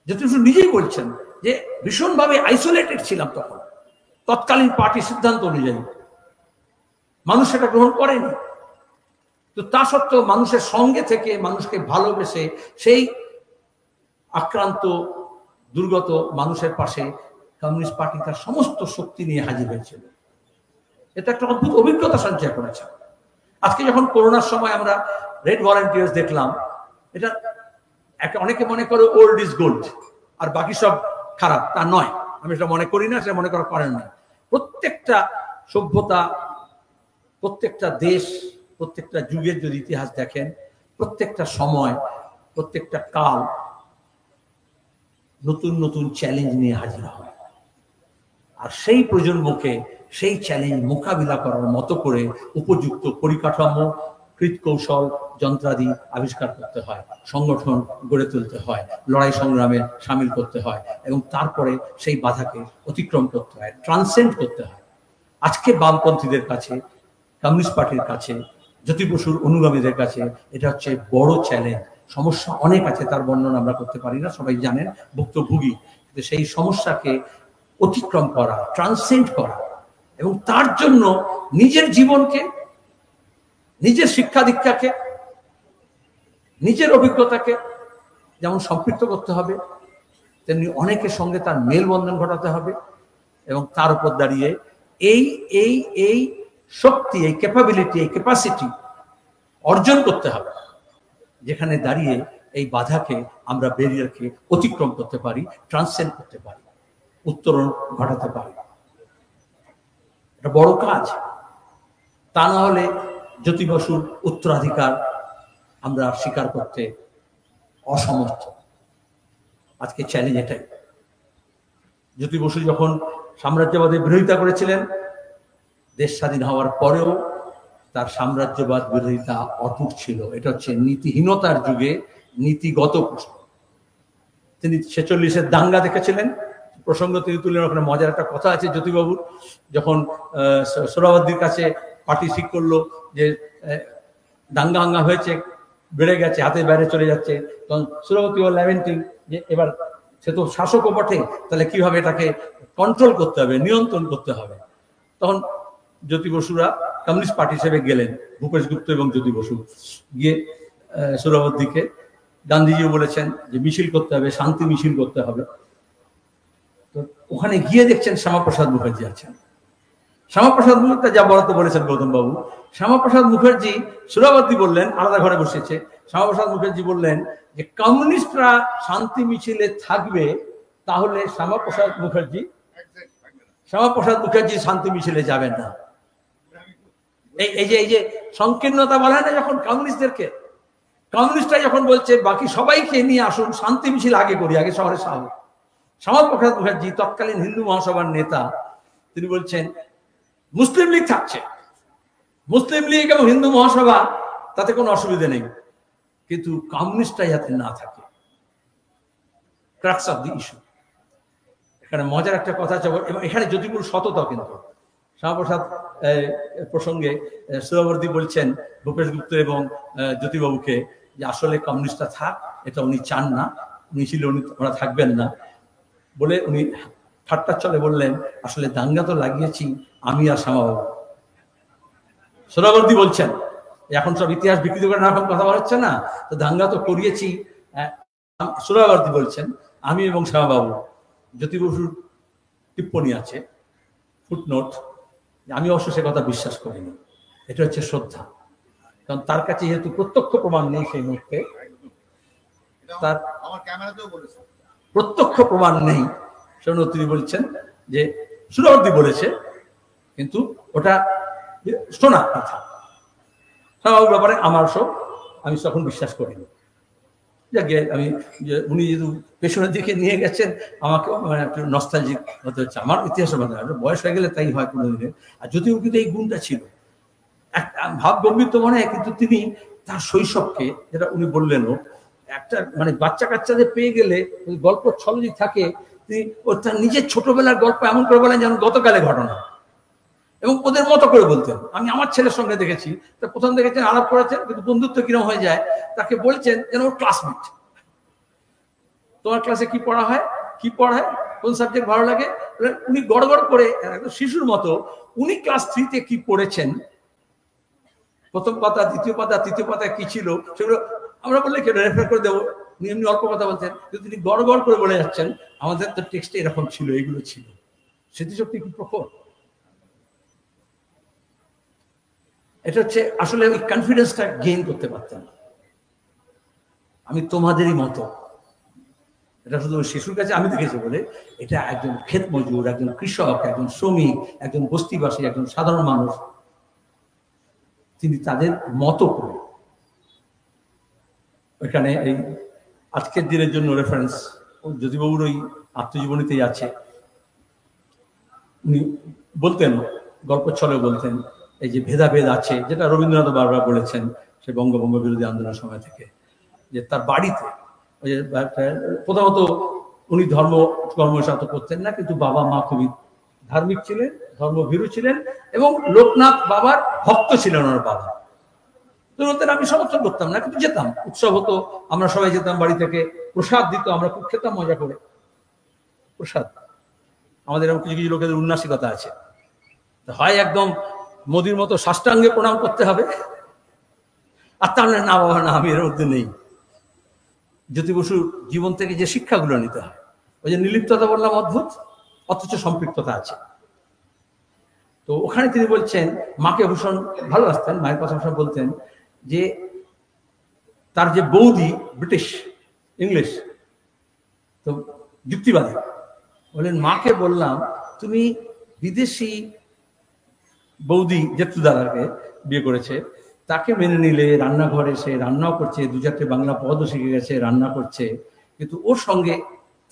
জ্যোতিষ নিজেই বলছেন যে ভীষণভাবে আইসোলেটেড ছিলাম তখন, তৎকালীন পার্টির সিদ্ধান্ত অনুযায়ী মানুষ সেটা গ্রহণ করেনি। তো তা সত্ত্বেও মানুষের সঙ্গে থেকে, মানুষকে ভালোবেসে সেই আক্রান্ত দুর্গত মানুষের পাশে কমিউনিস্ট পার্টি তার সমস্ত শক্তি নিয়ে হাজির হয়েছিল। এটা একটা অদ্ভুত অভিজ্ঞতা সঞ্চয় করেছে। আজকে যখন করোনার সময় আমরা রেড ভলান্টিয়ার্স দেখলাম, এটা অনেকে মনে করে ওল্ড ইজ গোল্ড আর বাকি সব খারাপ, তা নয়। আমি সেটা মনে করি না, সেটা মনে করার কারণ নয়। প্রত্যেকটা সভ্যতা, প্রত্যেকটা দেশ, প্রত্যেকটা যুগের যদি ইতিহাস দেখেন, প্রত্যেকটা সময়, প্রত্যেকটা কাল নতুন নতুন চ্যালেঞ্জ নিয়ে হাজির হয়। আর সেই প্রজন্মকে সেই চ্যালেঞ্জ মোকাবিলা করার মতো করে উপযুক্ত পরিকাঠামো, কৃতকৌশল, যন্ত্রাদি আবিষ্কার করতে হয়, সংগঠন গড়ে তুলতে হয়, লড়াই সংগ্রামে সামিল করতে হয় এবং তারপরে সেই বাধাকে অতিক্রম করতে হয়, ট্রান্সেন্ড করতে হয়। আজকে বামপন্থীদের কাছে, কমিউনিস্ট পার্টির কাছে, জ্যোতি বসুর অনুগামীদের কাছে এটা হচ্ছে বড় চ্যালেঞ্জ। সমস্যা অনেক আছে, তার বর্ণনা আমরা করতে পারি না, সবাই জানেন, ভুক্তভোগী। কিন্তু সেই সমস্যাকে অতিক্রম করা, ট্রান্সেন্ড করা এবং তার জন্য নিজের জীবনকে, নিজের শিক্ষা দীক্ষাকে, নিজের অভিজ্ঞতাকে যেমন সম্পৃক্ত করতে হবে, তেমনি অনেকের সঙ্গে তার মেলবন্ধন ঘটাতে হবে এবং তার উপর দাঁড়িয়ে এই শক্তি, এই ক্যাপাবিলিটি, এই ক্যাপাসিটি অর্জন করতে হবে, যেখানে দাঁড়িয়ে এই বাধাকে আমরা ব্যারিয়ারকে অতিক্রম করতে পারি, ট্রান্সেন্ড করতে পারি, উত্তরণ ঘটাতে পারি। এটা বড় কাজ। তা না হলে জ্যোতি বসুর উত্তরাধিকার আমরা স্বীকার করতে অসমর্থ। আজকে চ্যালেঞ্জ এটাই। জ্যোতি বসু যখন সাম্রাজ্যবাদের বিরোধিতা করেছিলেন, দেশ স্বাধীন হওয়ার পরেও তার সাম্রাজ্যবাদ বিরোধিতা অটুট ছিল। এটা হচ্ছে নীতিহীনতার যুগে নীতিগত প্রশ্ন। তিনি 46-এর দাঙ্গা দেখেছিলেন, প্রসঙ্গ তিনি তুললেন। ওখানে মজার একটা কথা আছে জ্যোতিবাবুর, যখন সোহরাওয়ার্দীর কাছে পার্টি ঠিক করলো যে দাঙ্গা হাঙ্গা হয়েছে, বেড়ে গেছে, হাতের বাইরে চলে যাচ্ছে, তখন সোহরাওয়ার্দী ও ল্যামেন্টিং যে এবার সে তো শাসকও বটে, তাহলে কিভাবে এটাকে কন্ট্রোল করতে হবে, নিয়ন্ত্রণ করতে হবে। তখন জ্যোতি বসুরা কমিউনিস্ট পার্টি হিসেবে গেলেন, ভূপেশ গুপ্ত এবং জ্যোতি বসু গিয়ে সোহরাওয়ার্দীকে, গান্ধীজিও বলেছেন যে মিছিল করতে হবে, শান্তি মিছিল করতে হবে। তো ওখানে গিয়ে দেখছেন শ্যামাপ্রসাদ মুখার্জি আছেন। শ্যামাপ্রসাদ মুখার্জি যা বলতে বলেছেন গৌতম বাবু, শ্যামাপ্রসাদ মুখার্জি, সোহরাওয়ার্দী বললেন, আলাদা ঘরে বসেছে, শ্যামাপ্রসাদ মুখার্জি বললেন যে কমিউনিস্টরা শান্তি মিছিলে থাকবে, তাহলে শ্যামাপ্রসাদ মুখার্জি শান্তি মিছিলে যাবেন না। এই যে সংকীর্ণতা বলা হয় না, যখন কমিউনিস্টরা যখন বলছে বাকি সবাইকে নিয়ে আসুন, শান্তি মিছিল আগে করি, আগে শহরে সাহস। শ্যামাপ্রসাদ মুখার্জি তৎকালীন হিন্দু মহাসভার নেতা, তিনি বলছেন মুসলিম লীগ থাকছে, মুসলিম লীগ এবং হিন্দু মহাসভা, তাতে কোনো অসুবিধা নেই, কিন্তু কমিউনিস্টরা যাতে না থাকে। Crux of the issue. এখানে মজার একটা কথা আছে, এবং এখানে জ্যোতিপুর সততা কিন্তু শ্যামাপ্রসাদ প্রসঙ্গে সোহরাওয়ার্দী বলছেন ভূপেশ গুপ্ত এবং জ্যোতিবাবুকে যে আসলে কমিউনিস্টরা থাক, এটা উনি চান না, মিছিলে ওরা থাকবেন না বলে উনি ঠাট্টার চলে বললেন আসলে দাঙ্গা তো লাগিয়েছি আমি আর শ্যামাবাবু। সোহরাওয়ার্দী বলছেন এখন সব ইতিহাস বিকৃত করে নানা রকম কথা বলা হচ্ছে না, তো দাঙ্গা তো করিয়েছি। সোহরাওয়ার্দী বলছেন আমি এবং শ্যামাবাবু। জ্যোতি বসুর টিপ্পণী আছে, ফুটনোট, আমি অবশ্য সে কথা বিশ্বাস করিনি। এটা হচ্ছে শ্রদ্ধা, কারণ তার কাছে যেহেতু প্রত্যক্ষ প্রমাণ নেই, সেই মুহূর্তে তার প্রত্যক্ষ প্রমাণ নেই, সেজন্য তিনি বলছেন যে সোহরাওয়ার্দী বলেছে, কিন্তু ওটা শোনা কথা। শ্যামাবাবুর ব্যাপারে আমার সব আমি তখন বিশ্বাস করিনি। যাকে আমি উনি যেহেতু পেছনের দিকে নিয়ে গেছেন, আমাকে একটু নস্টালজিক হতে হচ্ছে। আমার ইতিহাসের মধ্যে বয়স হয়ে গেলে তাই হয় কোনো দিনে। আর যদিও কিন্তু এই গুণটা ছিল, একটা ভাব গম্ভীর তো মনে হয়, কিন্তু তিনি তার শৈশবকে, যেটা উনি বললেনও, একটা মানে বাচ্চা কাচ্চাদের পেয়ে গেলে গল্প ছলে থাকে, তিনি তার নিজের ছোটবেলার গল্প এমন করে বলেন যেন গতকালের ঘটনা, এবং ওদের মতো করে বলতেন। আমি আমার ছেলের সঙ্গে দেখেছি, তা প্রথম দেখেছেন আলাপ করেছেন, কিন্তু বন্ধুত্ব কিরম হয়ে যায়, তাকে বলছেন যেন ওর ক্লাসমেট, তোমার ক্লাসে কি পড়া হয়, কি পড়ায়, কোন সাবজেক্ট ভালো লাগে। উনি গড়গড় করে একদম শিশুর মতো উনি ক্লাস 3-তে কি পড়েছেন, প্রথম পাতা, দ্বিতীয় পাতা, তৃতীয় পাতায় কি ছিল, সেগুলো আমরা বললে কেন রেফার করে দেবো। উনি এমনি অল্প কথা বলছেন, কিন্তু তিনি গড়গড় করে বলে যাচ্ছেন আমাদের তো টেক্সটে এরকম ছিল, এইগুলো ছিল। স্মৃতিশক্তি কি প্রখর। এটা হচ্ছে আসলে ওই কনফিডেন্সটা গেইন করতে পারতেন। আমি তোমাদেরই মতো, এটা শুধু শিশুর কাছে আমি দেখেছি বলে, এটা একজন ক্ষেত মজুর, একজন কৃষক, একজন শ্রমিক, একজন বস্তিবাসী, একজন সাধারণ মানুষ, তিনি তাদের মতো করে। ওইখানে এই আজকের দিনের জন্য রেফারেন্স জ্যোতিবাবুর ওই আত্মজীবনীতেই আছে। উনি বলতেন, গল্প ছলে বলতেন, এই যে ভেদাভেদ আছে, যেটা রবীন্দ্রনাথ বারবার বলেছেন সে বঙ্গভঙ্গ বিরোধী আন্দোলনের সময় থেকে, যে তার বাড়িতে ওই যে প্রথমত উনি কর্মসাত করতেন না, কিন্তু বাবা মা খুবই ধার্মিক ছিলেন, ধর্মভীরু ছিলেন, এবং লোকনাথ বাবার ভক্ত ছিলেন ওনার বাবা। তো আমি সমর্থন করতাম না, কিন্তু যেতাম, উৎসব হতো, আমরা সবাই যেতাম, বাড়ি থেকে প্রসাদ দিত, আমরা খুব খেতাম মজা করে প্রসাদ। আমাদের এরকম কিছু কিছু লোকেদের উন্নাসিকতা আছে, হয় একদম মোদির মতো সাষ্টাঙ্গে প্রণাম করতে হবে, আর তাহলে না বাবা না, আমি এর মধ্যে নেই। জ্যোতি বসুর জীবন থেকে যে শিক্ষাগুলো নিতে হয়, ওই যে নির্লিপ্ততা বললাম অদ্ভুত, অথচ সম্পৃক্ততা আছে। তো ওখানে তিনি বলছেন মাকে ভীষণ ভালোবাসতেন, মায়ের কথা ভীষণ বলতেন, যে তার যে বৌদি ব্রিটিশ ইংলিশ, তো যুক্তিবাদী, বললেন মাকে বললাম তুমি বিদেশি বৌদি জেঠুদাদাকে বিয়ে করেছে, তাকে মেনে নিলে রান্নাঘরে সে রান্নাও করছে, 2-4টে বাংলা পদও শিখে গেছে, রান্না করছে, কিন্তু ওর সঙ্গে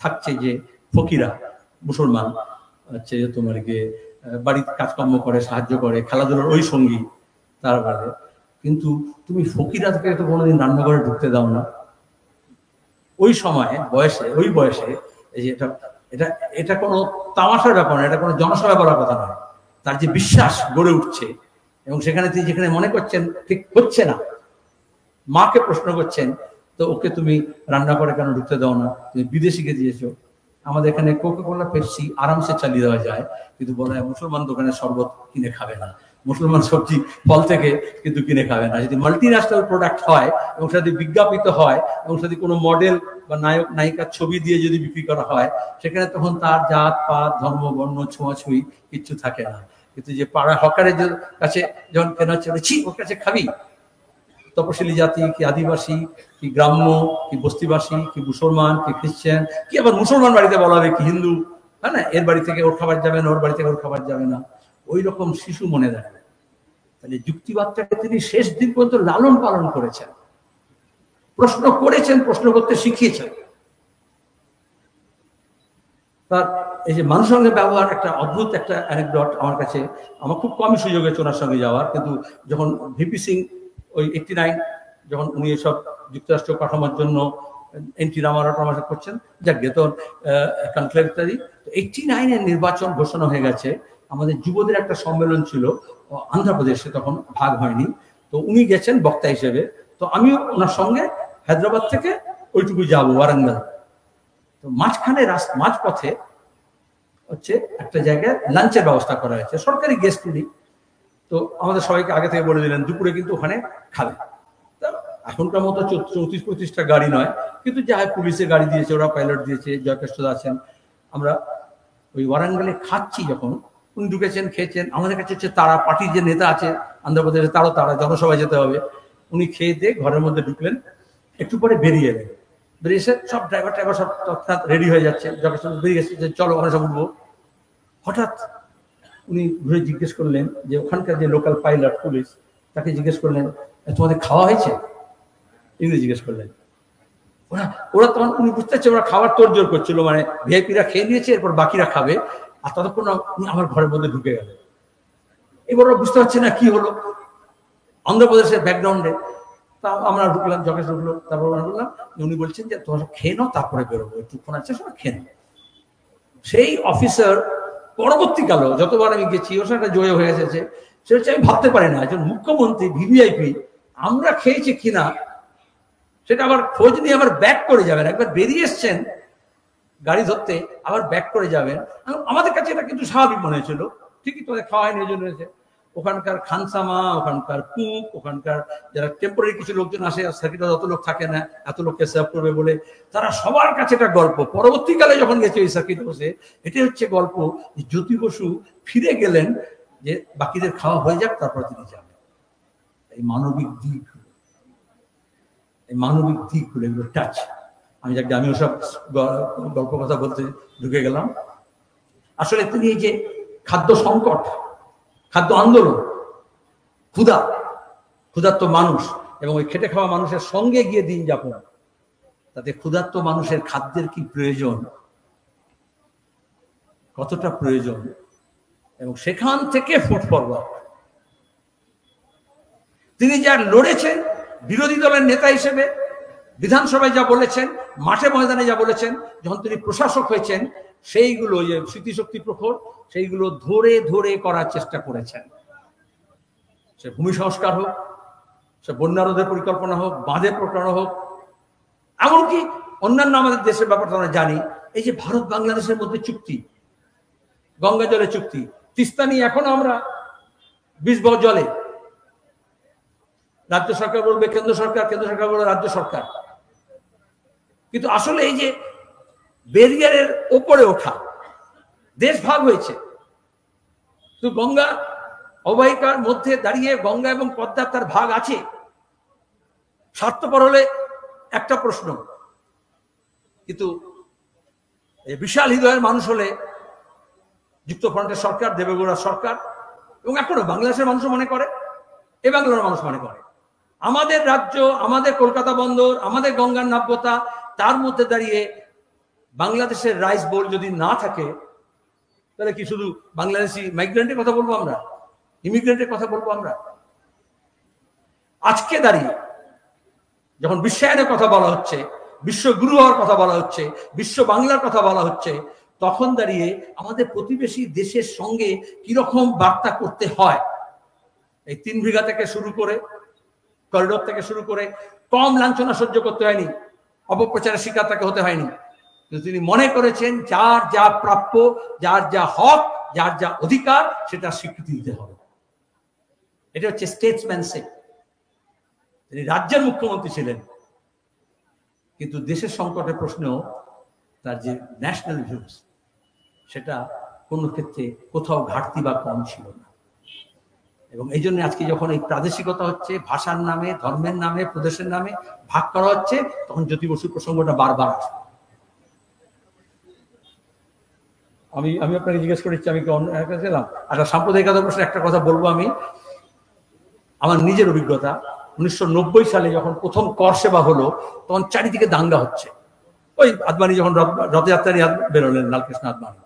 থাকছে যে ফকিরা মুসলমান হচ্ছে তোমার গিয়ে বাড়িতে কাজকর্ম করে, সাহায্য করে, খেলাধুলার ওই সঙ্গী তার বাদে, কিন্তু তুমি ফকিরা থেকে তো কোনোদিন রান্নাঘরে ঢুকতে দাও না। ওই সময় বয়সে, ওই বয়সে এই যে এটা এটা কোনো তামাশার ব্যাপার না, এটা কোনো জনসভা বলার কথা নয়। তার যে বিশ্বাস গড়ে উঠছে এবং সেখানে তিনি যেখানে মনে করছেন ঠিক হচ্ছে না, মাকে প্রশ্ন করছেন, তো ওকে তুমি রান্না করে কেন ঢুকতে দাও না, তুমি বিদেশিকে দিয়েছো। আমাদের এখানে কোকা-কোলা, পেপসি আরামসে চালিয়ে দেওয়া যায়, কিন্তু বলা হয় মুসলমান দোকানে শরবত কিনে খাবে না, মুসলমান সবজি ফল থেকে কিন্তু কিনে খাবে না। যদি মাল্টি ন্যাশনাল প্রোডাক্ট হয় এবং যদি বিজ্ঞাপিত হয় এবং যদি কোনো মডেল বা নায়ক নায়িকার ছবি দিয়ে যদি বিক্রি করা হয়, সেখানে তখন তার জাত পাত ধর্ম বর্ণ ছোঁয়াছুঁই কিচ্ছু থাকে না। কিন্তু যে পাড়া হকারের কাছে যখন কেনা হচ্ছে, ছি ওর কাছে খাবি, তপশিলি জাতি কি আদিবাসী কি গ্রাম্য কি বস্তিবাসী কি মুসলমান কি খ্রিস্টান কি আবার মুসলমান বাড়িতে বলা হবে কি হিন্দু, হ্যাঁ না, এর বাড়ি থেকে ওর খাবার যাবে না, ওর বাড়ি থেকে ওর খাবার যাবে না, ওই রকম শিশু মনে দাঁড়াবে। তাহলে যুক্তিবাদটাকে তিনি শেষ দিন পর্যন্ত লালন পালন করেছেন, প্রশ্ন করেছেন, প্রশ্ন করতে শিখিয়েছেন। তার এই যে মানুষের সঙ্গে ব্যবহার একটা অদ্ভুত একটা অ্যানেকডট আমার কাছে, আমার খুব কমই সুযোগ হয়েছে ওনার সঙ্গে যাওয়ার, কিন্তু যখন ভিপি সিং ওই 89 যখন উনি এসব যুক্তরাষ্ট্র পাঠানোর জন্য এন্ট্রি নামাটা করছেন, যাক তো কনক্লেভ ইত্যাদি, 89-এর নির্বাচন ঘোষণা হয়ে গেছে। আমাদের যুবদের একটা সম্মেলন ছিল আন্ধ্রপ্রদেশে, তখন ভাগ হয়নি, তো উনি গেছেন বক্তা হিসেবে, তো আমিও ওনার সঙ্গে হায়দ্রাবাদ থেকে ওইটুকু যাবো ওয়ারাঙ্গাল। তো মাঝখানে মাঝপথে হচ্ছে একটা জায়গায় লাঞ্চের ব্যবস্থা করা হয়েছে, সরকারি গেস্ট উনি, তো আমাদের সবাইকে আগে থেকে বলে দিলেন দুপুরে কিন্তু ওখানে খাবে। এখনকার মতো 34-35টা গাড়ি নয়, কিন্তু যা হয় পুলিশের গাড়ি দিয়েছে, ওরা পাইলট দিয়েছে, জয়কৃষ্ণদা আছেন। আমরা ওই ওয়ারাঙ্গালে খাচ্ছি, যখন উনি ঢুকেছেন খেয়েছেন, আমাদের কাছে হচ্ছে তারা পার্টির যে নেতা আছে আন্ধ্রপ্রদেশে, তারা জনসভায় যেতে হবে, উনি খেয়ে দিয়ে ঘরের মধ্যে ঢুকলেন, একটু পরে বেরিয়ে এলেন, বেরিয়ে এসে সব ড্রাইভার সব তৎক্ষণাৎ রেডি হয়ে যাচ্ছে, জয়কৃষ্ণ বেরিয়ে এসে চলো ওখানে সব উঠবো। হঠাৎ উনি ঘুরে জিজ্ঞেস করলেন যে ওখানকার যে লোকাল পাইলট পুলিশ, তাকে জিজ্ঞেস করলেন তোমাদের খাওয়া হয়েছে, ইংরেজি জিজ্ঞেস করলেন। ওরা তখন উনি বুঝতে পারছে ওরা খাবার তোড়জোড় করছিল, মানে ভিআইপিরা খেয়ে নিয়েছে, এরপর বাকিরা খাবে, আর ততক্ষণ উনি আমার ঘরের মধ্যে ঢুকে গেলেন। এবার ওরা বুঝতে পারছে না কি হলো অন্ধ্রপ্রদেশের ব্যাকগ্রাউন্ডে। তা আমরা ঢুকলাম, যথেষ্ট ঢুকলো, তারপর বললাম, উনি বলছেন যে তোমরা খেয়ে নাও তারপরে বেরোবো, একটুক্ষণ আছে সবাই খেয়ে নাও। সেই অফিসার পরবর্তীকালেও যতবার আমি গেছি ওর সাথে জয় হয়ে এসেছে, সে হচ্ছে আমি ভাবতে পারি না একজন মুখ্যমন্ত্রী ভিভিআইপি আমরা খেয়েছি কিনা সেটা আবার খোঁজ নিয়ে আবার ব্যাক করে যাবেন, একবার বেরিয়ে এসছেন গাড়ি ধরতে আবার ব্যাক করে যাবেন। আমাদের কাছে এটা কিন্তু স্বাভাবিক মনে হয়েছিল, ঠিকই তোদের খাওয়া হয়নি ওই জন্য হয়েছে। ওখানকার খানসামা, ওখানকার কুক, ওখানকার যারা টেম্পোরারি কিছু লোকজন আসে, সার্কিটে যত লোক থাকে না, এত লোককে সার্ভ করবে বলে, তারা সবার কাছে একটা গল্প। পরবর্তীকালে যখন গেছে ওই সার্কিট বসে, এটাই হচ্ছে গল্প যে জ্যোতি বসু ফিরে গেলেন যে বাকিদের খাওয়া হয়ে যাক তারপর তিনি যাবেন। এই মানবিক দিকগুলো এগুলো টাচ, আমি ওসব গল্প কথা বলতে ঢুকে গেলাম। আসলে তিনি এই যে খাদ্য সংকট, খাদ্য আন্দোলন, ক্ষুধার্ত মানুষ এবং ওই খেটে খাওয়া মানুষের সঙ্গে গিয়ে দিন যাপন, তাতে ক্ষুধার্ত মানুষের খাদ্যের কি প্রয়োজন, কতটা প্রয়োজন, এবং সেখান থেকে ফুড ফরওয়ার্ড তিনি যা লড়েছেন বিরোধী দলের নেতা হিসেবে, বিধানসভায় যা বলেছেন, মাঠে ময়দানে যা বলেছেন, যখন তিনি প্রশাসক হয়েছেন, সেইগুলো যে স্মৃতিশক্তি প্রখর, সেইগুলো ধরে ধরে করার চেষ্টা করেছেন। সে ভূমি সংস্কার হোক, সে বন্যা রোধের পরিকল্পনা হোক, বাঁধের প্রকল্পনা হোক, এমনকি অন্যান্য আমাদের দেশের ব্যাপারটা আমরা জানি, এই যে ভারত বাংলাদেশের মধ্যে চুক্তি, গঙ্গা জলের চুক্তি, তিস্তা নিয়ে এখনো আমরা 20 বছর জলে, রাজ্য সরকার বলবে কেন্দ্র সরকার, কেন্দ্র সরকার বলবে রাজ্য সরকার। কিন্তু আসলে এই যে ব্যারিয়ারের ওপরে ওঠা, দেশ ভাগ হয়েছে, তো গঙ্গা অববাহিকার মধ্যে দাঁড়িয়ে গঙ্গা এবং পদ্মা তার ভাগ আছে, স্বার্থপর হলে একটা প্রশ্ন, কিন্তু বিশাল হৃদয়ের মানুষ হলে যুক্তফ্রন্টের সরকার, দেবেগৌড়ার সরকার, এবং এখনো বাংলাদেশের মানুষ মনে করে, এ বাংলার মানুষ মনে করে আমাদের রাজ্য, আমাদের কলকাতা বন্দর, আমাদের গঙ্গার নাব্যতা, তার মধ্যে দাঁড়িয়ে বাংলাদেশের রাইস বোল যদি না থাকে, তাহলে কি শুধু বাংলাদেশি মাইগ্রেন্টের কথা বলবো আমরা, ইমিগ্রেন্টের কথা বলবো আমরা? আজকে দাঁড়িয়ে যখন বিশ্বায়নের কথা বলা হচ্ছে, বিশ্বগুরু হওয়ার কথা বলা হচ্ছে, বিশ্ব বাংলার কথা বলা হচ্ছে, তখন দাঁড়িয়ে আমাদের প্রতিবেশী দেশের সঙ্গে কিরকম বার্তা করতে হয়, এই 3 বিঘা থেকে শুরু করে, করিডোর থেকে শুরু করে কম লাঞ্ছনা সহ্য করতে হয়নি, অপপ্রচারের শিকার তাকে হতে হয়নি। কিন্তু তিনি মনে করেছেন যার যা প্রাপ্য, যার যা হক, যার যা অধিকার, সেটা স্বীকৃতি দিতে হবে। এটা হচ্ছে স্টেটসম্যানশিপ। তিনি রাজ্যের মুখ্যমন্ত্রী ছিলেন, কিন্তু দেশের সংকটের প্রশ্নেও তার যে ন্যাশনাল ভিউজ, সেটা কোনো ক্ষেত্রে কোথাও ঘাটতি বা কম ছিল না। এবং এই জন্য আজকে যখন এই প্রাদেশিকতা হচ্ছে, ভাষার নামে, ধর্মের নামে, প্রদেশের নামে ভাগ করা হচ্ছে, তখন জ্যোতি বসুর প্রসঙ্গটা বারবার আসে। আমি আপনাকে জিজ্ঞেস করেছি, আমি কি অন্য গেলাম? আচ্ছা, সাম্প্রদায়িকতার প্রশ্নে একটা কথা বলবো। আমি আমার নিজের অভিজ্ঞতা, 1990 সালে যখন প্রথম কর সেবা হলো, তখন চারিদিকে দাঙ্গা হচ্ছে। ওই আদবানি যখন রথযাত্রা নিয়ে বেরোলেন, লালকৃষ্ণ আদবানি,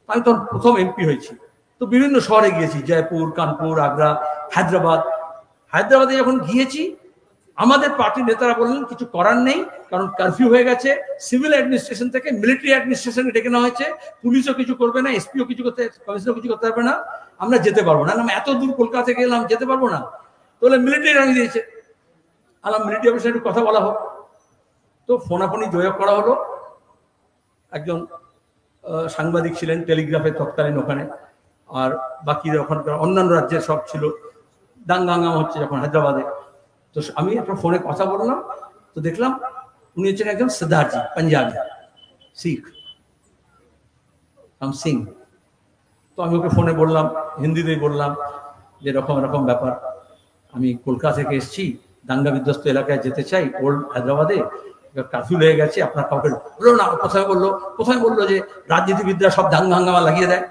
আমি তখন প্রথম এমপি হয়েছি। তো বিভিন্ন শহরে গিয়েছি, জয়পুর, কানপুর, আগ্রা, হায়দ্রাবাদ। হায়দ্রাবাদে যখন গিয়েছি, আমাদের পার্টির নেতারা বললেন কিছু করার নেই, কারণ কারফিউ হয়ে গেছে, সিভিল অ্যাডমিনিস্ট্রেশন থেকে মিলিটারি অ্যাডমিনিস্ট্রেশনে ডেকে নেওয়া হয়েছে, পুলিশও কিছু করবে না, এসপিও কিছু করতে, কমিশনার কিছু করতে পারবে না, আমরা যেতে পারবো না। আমরা এত দূর কলকাতা থেকে গেলাম, যেতে পারবো না। তাহলে মিলিটারি রানি দিয়েছে, আলাম মিলিটারি অফিসার একটু কথা বলা হোক। তো ফোনাফোনি যোগাযোগ করা হলো, একজন সাংবাদিক ছিলেন টেলিগ্রাফের তৎকালীন ওখানে, আর বাকি ওখানকার অন্যান্য রাজ্যের সব ছিল। দাঙ্গা হাঙ্গামা হচ্ছে যখন হায়দ্রাবাদে, তো আমি একটা ফোনে কথা বললাম, তো দেখলাম উনি হচ্ছেন একজন সর্দারজি, পাঞ্জাবি শিখ, নাম সিং। তো আমি ওকে ফোনে বললাম, হিন্দিতেই বললাম যে এরকম এরকম ব্যাপার, আমি কলকাতা থেকে এসেছি, দাঙ্গা বিধ্বস্ত এলাকায় যেতে চাই, ওল্ড হায়দ্রাবাদে কারফিউ লেগে গেছে, আপনার কাউকে বললো না। প্রথমে বললো যে রাজনীতিবিদরা সব দাঙ্গা হাঙ্গামা লাগিয়ে দেয়,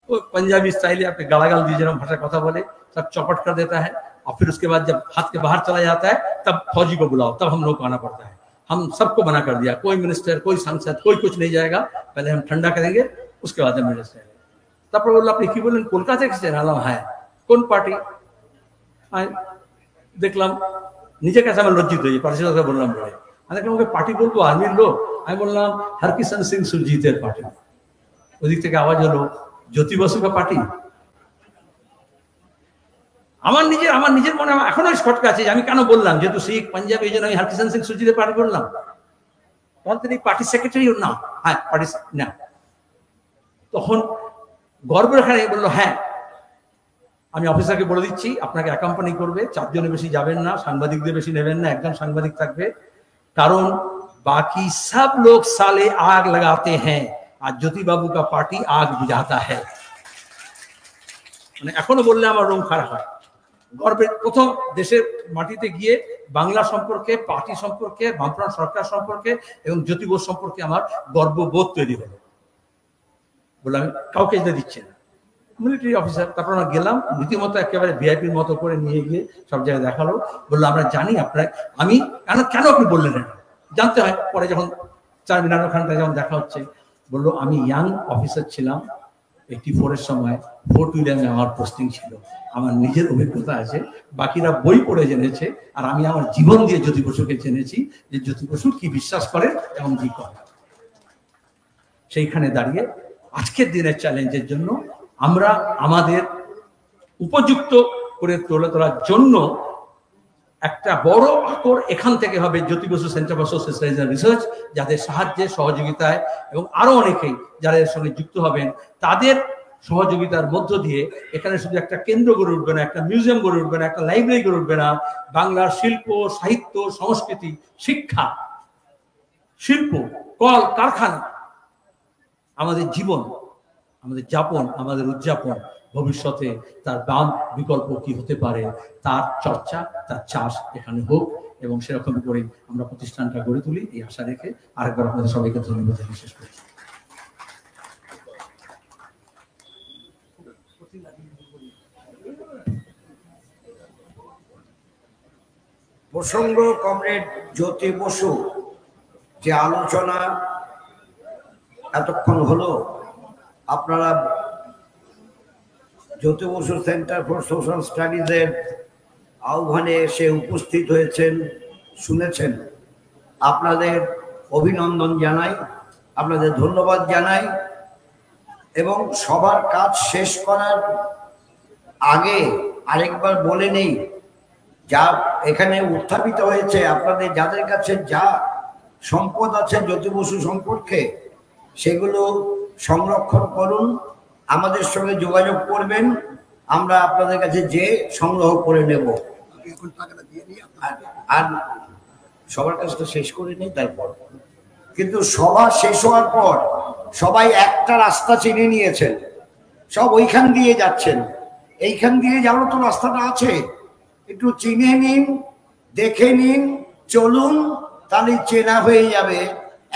वो पंजाबी स्टाइल है, आपके गालागाल दीजिए भाषा कथा बोले, सब चौपट कर देता है, और फिर उसके बाद जब हाथ के बाहर चला जाता है, तब फौजी को बुलाओ, तब हम लोग को आना पड़ता है। हम सबको मना कर दिया, कोई मिनिस्टर, कोई सांसद, कोई कुछ नहीं जाएगा, पहले हम ठंडा करेंगे, उसके बाद हम मिनिस्टर। तब बोला আপনি কি বলেন, কলকাতা এসেছেন? আলাম হ্যাঁ। কোন পার্টি? দেখলাম নিজে কাছে আমার লজ্জিত হয়ে, পার্টির কথা বললাম বলে, আমি দেখলাম ওকে পার্টি বলবো, আর্মির লোক। আমি বললাম হরকিষাণ সিং সুরজিতের পার্টি। ওদিক থেকে আওয়াজ হলো জ্যোতি বসুকা পার্টি। আমার নিজের মনে এখনো খটকা আছে, আমি কেন বললাম, যেহেতু শিখ পাঞ্জাবি, এই জন্য আমি হরকিষাণ সিং সুরজিতের পার্টি বললাম। তখন তিনি পার্টি সেক্রেটারি না, হ্যাঁ পার্টি না। তখন গর্বের এখানে বললো, হ্যাঁ আমি অফিসারকে বলে দিচ্ছি, আপনাকে অ্যাকম্পানি করবে, 4 জনের বেশি যাবেন না, সাংবাদিকদের বেশি নেবেন না, একজন সাংবাদিক থাকবে, কারণ বাকি সব লোক সালে আগ লাগাতে হ্যাঁ, আর জ্যোতি বাবু কা পার্টি আগ বুঝাতা হ্যাঁ। মানে এখনো বললে আমার রং খারাপ হয়। গর্বের প্রথম দেশের মাটিতে গিয়ে বাংলা সম্পর্কে, পার্টি সম্পর্কে, বামফ্রন্ট সরকার সম্পর্কে এবং জ্যোতি বসু সম্পর্কে আমার গর্ববোধ তৈরি হলো। বললাম আমি কাউকে যেতে দিচ্ছি না, মিলিটারি অফিসার। তারপর আমরা গেলাম, রীতিমতো একেবারে ভিআইপির মতো করে নিয়ে গিয়ে সব জায়গায় দেখালো। বললো আমরা জানি আপনার, আমি কেন আপনি বললেন এটা, জানতে হয়। পরে যখন 4 মিনার ওখানটায় যখন দেখা হচ্ছে, বললো আমি ইয়াং অফিসার ছিলাম, 84-এর সময় ফোর্ট উইলিয়ামে আমার পোস্টিং ছিল, আমার নিজের অভিজ্ঞতা আছে, বাকিরা বই পড়ে জেনেছে, আর আমি আমার জীবন দিয়ে জ্যোতি বসুকে জেনেছি যে জ্যোতি বসু কি বিশ্বাস করেন এবং কি করেন। সেইখানে দাঁড়িয়ে আজকের দিনের চ্যালেঞ্জের জন্য আমরা আমাদের উপযুক্ত করে তোলার জন্য একটা বড় আকর এখান থেকে হবে Jyoti Basu centre for social studies and research, যাদের সাহায্যে, সহযোগিতায় এবং আরো অনেকেই যারা এর সঙ্গে যুক্ত হবেন, তাদের সহযোগিতার মধ্য দিয়ে এখানে শুধু একটা কেন্দ্র গড়ে উঠবে না, একটা মিউজিয়াম গড়ে উঠবে না, একটা লাইব্রেরি গড়ে উঠবে না, বাংলার শিল্প, সাহিত্য, সংস্কৃতি, শিক্ষা, শিল্প, কল কারখানা, আমাদের জীবন, আমাদের যাপন, আমাদের উদযাপন, ভবিষ্যতে তার দাম বিকল্প কি হতে পারে, তার চর্চা, তার চাষ এখানে হোক। এবং সেরকম করে আমরা প্রতিষ্ঠানটা গড়ে তুলি এই আশা রেখে আরেকবার আপনাদের সবাইকে ধন্যবাদ জানিয়ে শেষ করছি। প্রসঙ্গ কমরেড জ্যোতি বসু যে আলোচনা এতক্ষণ হলো, আপনারা জ্যোতি বসু সেন্টার ফর সোশ্যাল স্টাডিজের আহ্বানে এসে উপস্থিত হয়েছেন, শুনেছেন। আপনাদের অভিনন্দন জানাই, আপনাদের ধন্যবাদ জানাই এবং সবার কাজ শেষ করার আগে আরেকবার বলে নেই, যা এখানে উত্থাপিত হয়েছে, আপনাদের যাদের কাছে যা সম্পদ আছে জ্যোতি বসু সম্পর্কে সেগুলো সংরক্ষণ করুন, আমাদের সঙ্গে যোগাযোগ করবেন, আমরা আপনাদের কাছে যে সংগ্রহ করে নেব। আর সবার কাজটা শেষ করে নেই তারপর। কিন্তু সভা শেষ হওয়ার পর সবাই একটা রাস্তা চিনে নিয়েছেন, সব ওইখান দিয়ে যাচ্ছেন। এইখান দিয়ে যাওয়ার তো রাস্তাটা আছে, একটু চিনে নিন, দেখে নিন, চলুন, তাহলে চেনা হয়ে যাবে।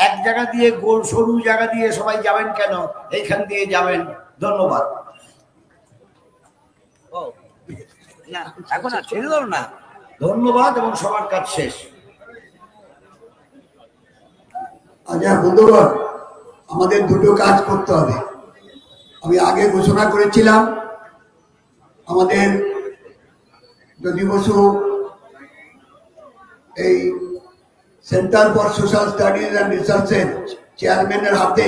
এক জায়গা দিয়ে গোল সরু জায়গা দিয়ে সবাই যাবেন কেন, এইখান দিয়ে যাবেন। ধন্যবাদ। এখন আর ছেড়ে দাও না। ধন্যবাদ এবং সবার কাজ শেষ। আচ্ছা বন্ধুগণ, আমাদের দুটো কাজ করতে হবে। আমি আগে ঘোষণা করেছিলাম আমাদের জ্যোতি বসু এই centre for social studies and রিসার্চের চেয়ারম্যানের হাতে